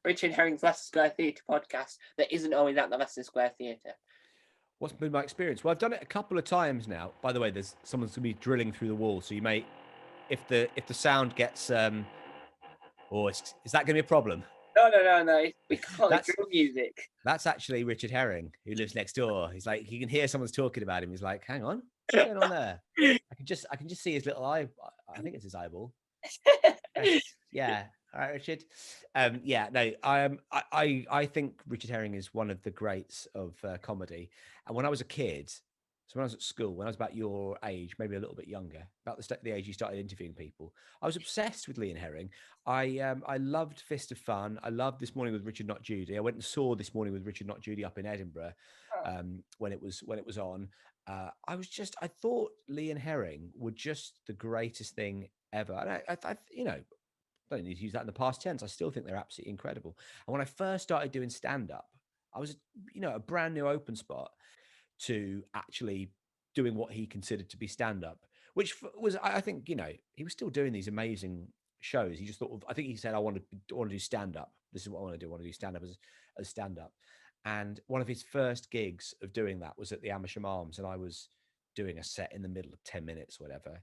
Richard Herring's Leicester Square Theatre podcast that isn't always at the Leicester Square Theatre? What's been my experience? Well, I've done it a couple of times now. By the way, there's someone's gonna be drilling through the wall, so you may, if the sound gets is that gonna be a problem? No. We call it That's drill music. that's actually Richard Herring, who lives next door. He's like, he can hear someone's talking about him. He's like, hang on, what's going on there? I can just see his little eye. I think it's his eyeball. Yes, yeah. All right, Richard. Yeah, no, I think Richard Herring is one of the greats of comedy. And when I was a kid, so when I was at school, when I was about your age, maybe a little bit younger, about the age you started interviewing people, I was obsessed with Lee and Herring. I loved Fist of Fun. I loved This Morning with Richard Not Judy. I went and saw This Morning with Richard Not Judy up in Edinburgh when it was on. I thought Lee and Herring were just the greatest thing ever. And don't need to use that in the past tense. I still think they're absolutely incredible. And when I first started doing stand up, I was, a brand new open spot to actually doing what he considered to be stand up, which was, I think, he was still doing these amazing shows. He just thought, I think he said, I want to do stand up. This is what I want to do. I want to do stand up as stand up. And one of his first gigs of doing that was at the Amersham Arms. And I was doing a set in the middle of 10 minutes, whatever.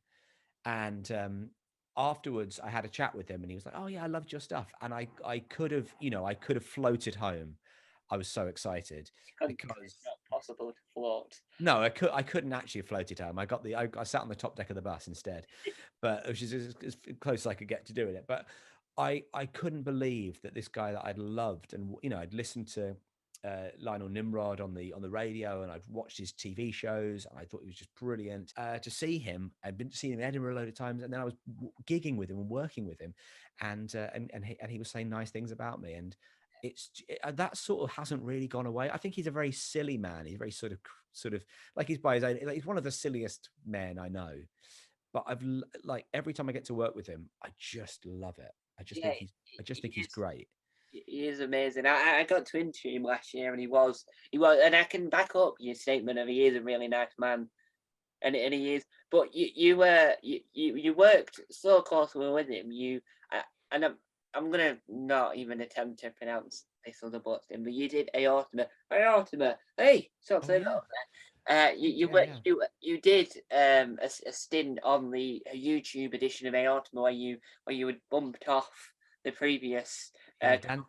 And afterwards, I had a chat with him, and he was like, "Oh yeah, I loved your stuff." And I could have, I could have floated home. I was so excited Because because it's not possible to float. no, I couldn't actually float it home. I sat on the top deck of the bus instead, but which is as close as I could get to doing it. But I couldn't believe that this guy that I'd loved, and I'd listened to Lionel Nimrod on the radio, and I'd watched his TV shows, and I thought he was just brilliant. To see him, I'd been seeing him in Edinburgh a load of times, and then I was gigging with him and working with him, and he was saying nice things about me, and that sort of hasn't really gone away. I think he's a very silly man. He's very sort of like he's by his own. Like, he's one of the silliest men I know. But like every time I get to work with him, I just love it. Yeah, I just he think he's is. great. He is amazing. I got to interview him last year, and and I can back up your statement of he is a really nice man, and he is. But you worked so closely with him. And I'm gonna not even attempt to pronounce this other bloke's name, but you did aortima. Hey, stop Oh saying yeah, that. yeah, yeah, You did a stint on the YouTube edition of aortima where you had bumped off the previous yeah. Dan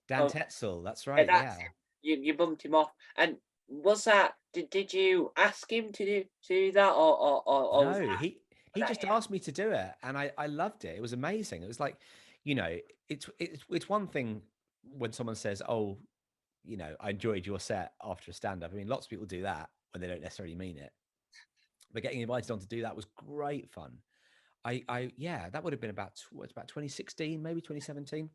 co- Tetzel. That's yeah, right. that's Yeah. it. You bumped him off, and was that did you ask him to do that, or No, he was that just asked me to do it, and I loved it. It was amazing. It was like, you know, it's one thing when someone says, "Oh, I enjoyed your set after a stand up." I mean, lots of people do that when they don't necessarily mean it. But getting invited on to do that was great fun. Yeah, that would have been about 2016, maybe 2017,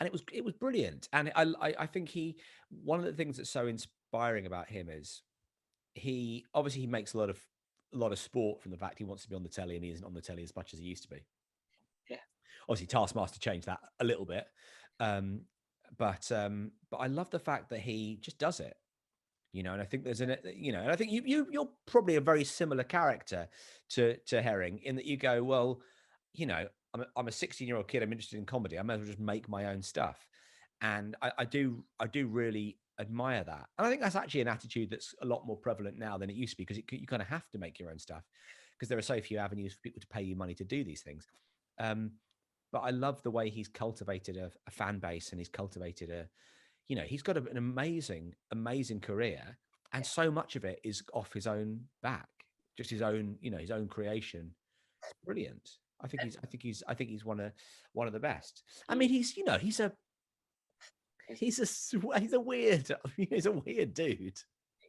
and it was brilliant. And I think one of the things that's so inspiring about him is he obviously he makes a lot of sport from the fact he wants to be on the telly, and he isn't on the telly as much as he used to be. yeah, Obviously, Taskmaster changed that a little bit, um, but I love the fact that he just does it. And I think and I think you're probably a very similar character to Herring in that you go, well, I'm a 16-year-old kid. I'm interested in comedy. I might as well just make my own stuff, and I do really admire that. And I think that's actually an attitude that's a lot more prevalent now than it used to be, because you kind of have to make your own stuff because there are so few avenues for people to pay you money to do these things. Um, but I love the way he's cultivated a fan base, and he's cultivated he's got an amazing career, and so much of it is off his own back, just his own creation. It's brilliant. I think he's one of the best. I mean, he, he's a weird he's a weird dude,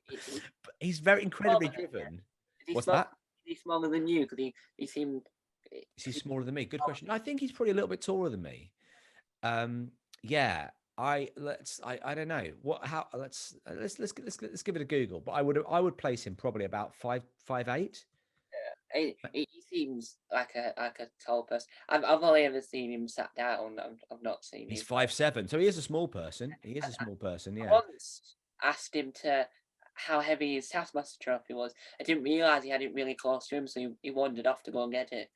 he, but he's very smaller incredibly than driven. is he What's small? that? Is he smaller than you? Because he seemed. Is he 'Cause smaller than me? Good question. I think he's probably a little bit taller than me. Yeah, I don't know what how let's give it a Google, but I would place him probably about 5'8". he seems like a tall person. I've only ever seen him sat down. I've not seen He's him. 5'7", so he is a small person. He is a small person, I yeah. once asked him to how heavy his Taskmaster trophy was. I didn't realise he had it really close to him, so he wandered off to go and get it.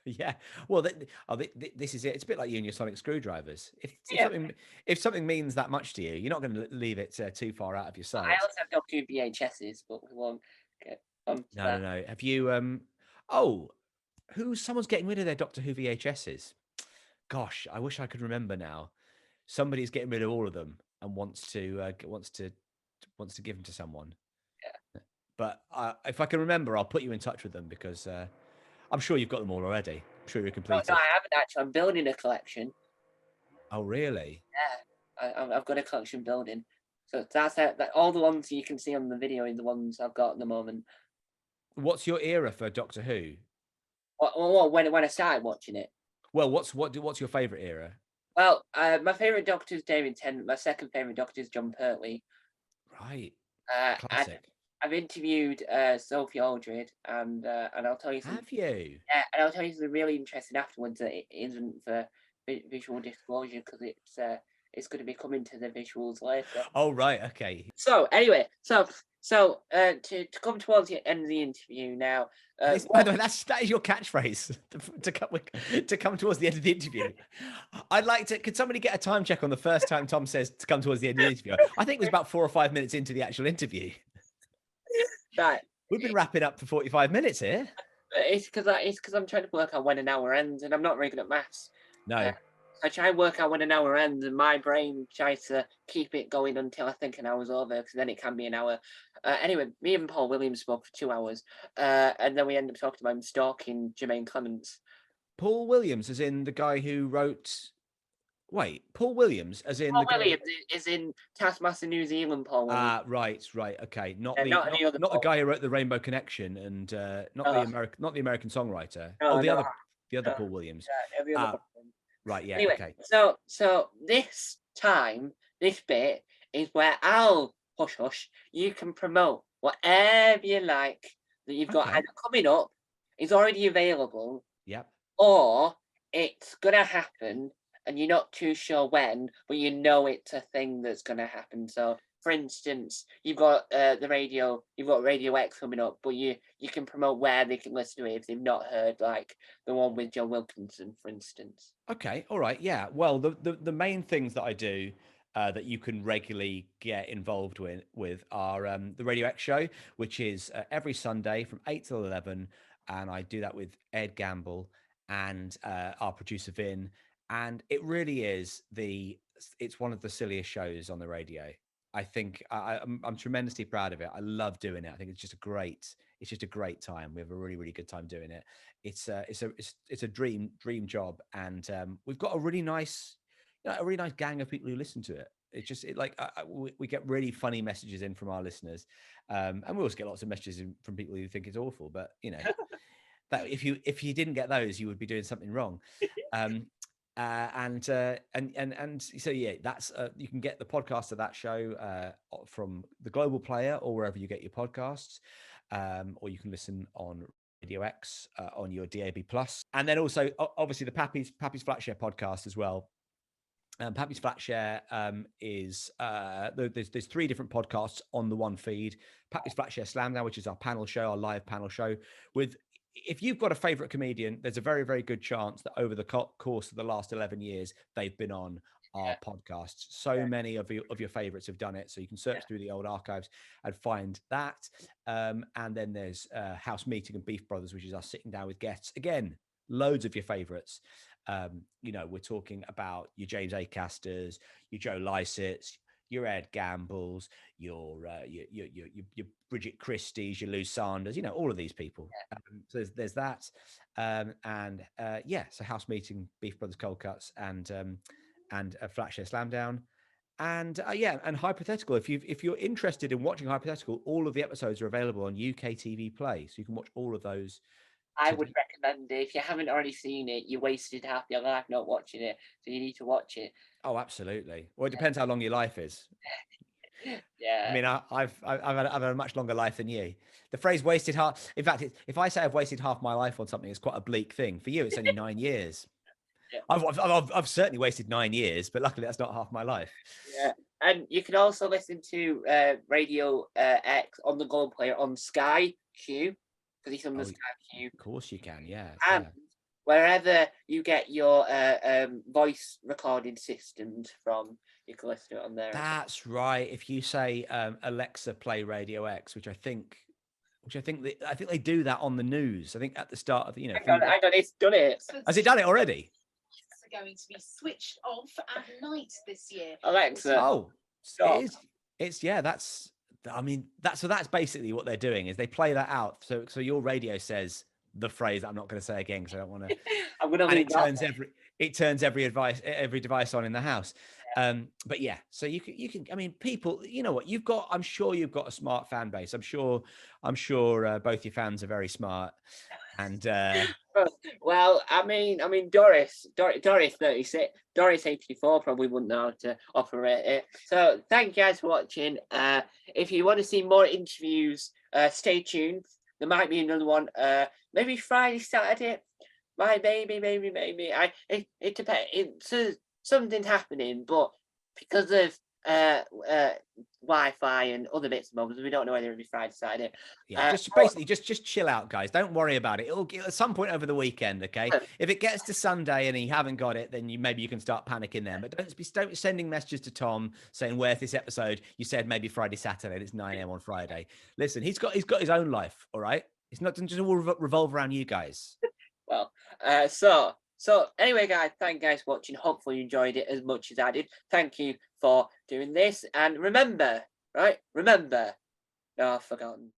Yeah. Well, this is it. It's a bit like you and your sonic screwdrivers. If Yeah, something means that much to you, you're not going to leave it too far out of your I sight. also have Doctor Who VHSs, but we won't get onto No, no, that. no. Have you? Oh, someone's getting rid of their Doctor Who VHSs. Gosh, I wish I could remember now. Somebody's getting rid of all of them and wants to give them to someone. But if I can remember, I'll put you in touch with them, because I'm sure you've got them all already. I'm sure you're No, no, completed. I haven't actually. I'm building a collection. Oh, really? Yeah, I've got a collection building. So that all the ones you can see on the video are the ones I've got at the moment. What's your era for Doctor Who? When I started watching it. Well, what's your favorite era? Well, my favorite Doctor is David Tennant. My second favorite Doctor is John Pertwee. Right, And classic. I've interviewed Sophie Aldred, and I'll tell you some. Have you? Yeah, and I'll tell you something really interesting afterwards that it isn't for visual disclosure, because it's going to be coming to the visuals later. Oh, right. Okay. So anyway, to come towards the end of the interview now. By the way, that is your catchphrase to come towards the end of the interview. I'd like to. Could somebody get a time check on the first time Tom says to come towards the end of the interview? I think it was about 4 or 5 minutes into the actual interview. Right. We've been wrapping up for 45 minutes here. It's because I'm trying to work out when an hour ends, and I'm not very good at maths. Uh, No. I try and work out when an hour ends, and my brain tries to keep it going until I think an hour's over, because then it can be an hour. Anyway, me and Paul Williams spoke for 2 hours, and then we ended up talking about him stalking Jermaine Clements. Paul Williams, as in the guy who wrote. Wait, Paul Williams, as in Paul the guy. Williams is in Taskmaster New Zealand. Paul Williams, Right, right, okay. Not yeah, the not not any other not the Paul. guy who wrote the Rainbow Connection, and No, not the American songwriter. Oh, no, no, the other no. Paul Williams. Yeah, every other Ah, Paul. right, yeah, Anyway, okay, so this time, this bit is where I'll hush hush. You can promote whatever you like that you've got okay, either coming up, is already available, yep, or it's gonna happen and you're not too sure when, but you know it's a thing that's gonna happen. So, for instance, you've got Radio X coming up, but you can promote where they can listen to it if they've not heard, like the one with Joe Wilkinson, for instance. okay, all right, yeah. Well, the main things that I do. That you can regularly get involved with are the Radio X show, which is every Sunday from 8 till 11, and I do that with Ed Gamble and our producer Vin, and it really is it's one of the silliest shows on the radio. I think I'm tremendously proud of it. I love doing it. I think it's just a great time. We have a really good time doing it. It's a dream job, and we've got a really nice, a really nice gang of people who listen to it. It's just we get really funny messages in from our listeners, and we also get lots of messages in from people who think it's awful. But that if you didn't get those, you would be doing something wrong. Um, and so yeah, that's you can get the podcast of that show from the Global Player or wherever you get your podcasts, or you can listen on Radio X on your DAB plus, and then also obviously the Pappy's Flatshare podcast as well. Pappy's Flatshare is there's three different podcasts on the one feed. Pappy's Flatshare Slam Down, which is our panel show, our live panel show. With if you've got a favorite comedian, there's a very good chance that over the course of the last 11 years they've been on our podcasts. So many of your favorites have done it, so you can search through the old archives and find that. And then there's House Meeting and Beef Brothers, which is us sitting down with guests. Again, loads of your favorites. We're talking about your James Acasters, your Joe Lysitts, your Ed Gambles, your Bridget Christie's, your Lou Sanders, all of these people. So there's that, so House Meeting, Beef Brothers Cold Cuts, and a Flatshare Slam Down, and and Hypothetical. If you're interested in watching Hypothetical, all of the episodes are available on UK TV Play, so you can watch all of those. I would recommend it. If you haven't already seen it, you wasted half your life not watching it, so you need to watch it. Oh, absolutely. Well, it depends how long your life is. I Yeah. mean, I've had a much longer life than you. The phrase "wasted half." In fact, if I say I've wasted half my life on something, it's quite a bleak thing. For you, it's only 9 years. Yeah. I've certainly wasted 9 years, but luckily that's not half my life. Yeah. And you can also listen to Radio X on the Global Player on Sky Q, because he's on the Sky Q. Of course you can, yeah. And wherever you get your voice recording systems from, you can listen to it on there. That's right. If you say Alexa, play Radio X, which I think they do that on the news. I think at the start of Hang on, it's done it. Has it done it already? Are going to be switched off at night this year. Alexa. Oh, stop. That's basically what they're doing is they play that out. So your radio says the phrase that I'm not going to say again because I don't want to. I'm going to leave it turns every device on in the house. But yeah, so you can. I mean, people. You know what? I'm sure you've got a smart fan base. I'm sure both your fans are very smart. And well, I mean, Doris 36, Doris 84 probably wouldn't know how to operate it. So thank you guys for watching. If you want to see more interviews, stay tuned. There might be another one. Maybe Friday, Saturday. Maybe. It depends. It's something happening, but because of Wi-Fi and other bits and bobs, we don't know whether it'll be Friday, Saturday. Yeah, just chill out, guys. Don't worry about it. It'll get at some point over the weekend, okay? If it gets to Sunday and you haven't got it, then maybe you can start panicking then. But don't be sending messages to Tom saying, "Where's this episode?" You said maybe Friday, Saturday. And it's 9 a.m. on Friday. Listen, he's got his own life, all right. It's not doesn't just all revolve around you guys. Well, so anyway, guys, thank you guys for watching. Hopefully you enjoyed it as much as I did. Thank you for doing this. And remember, right? Remember. No, I've forgotten.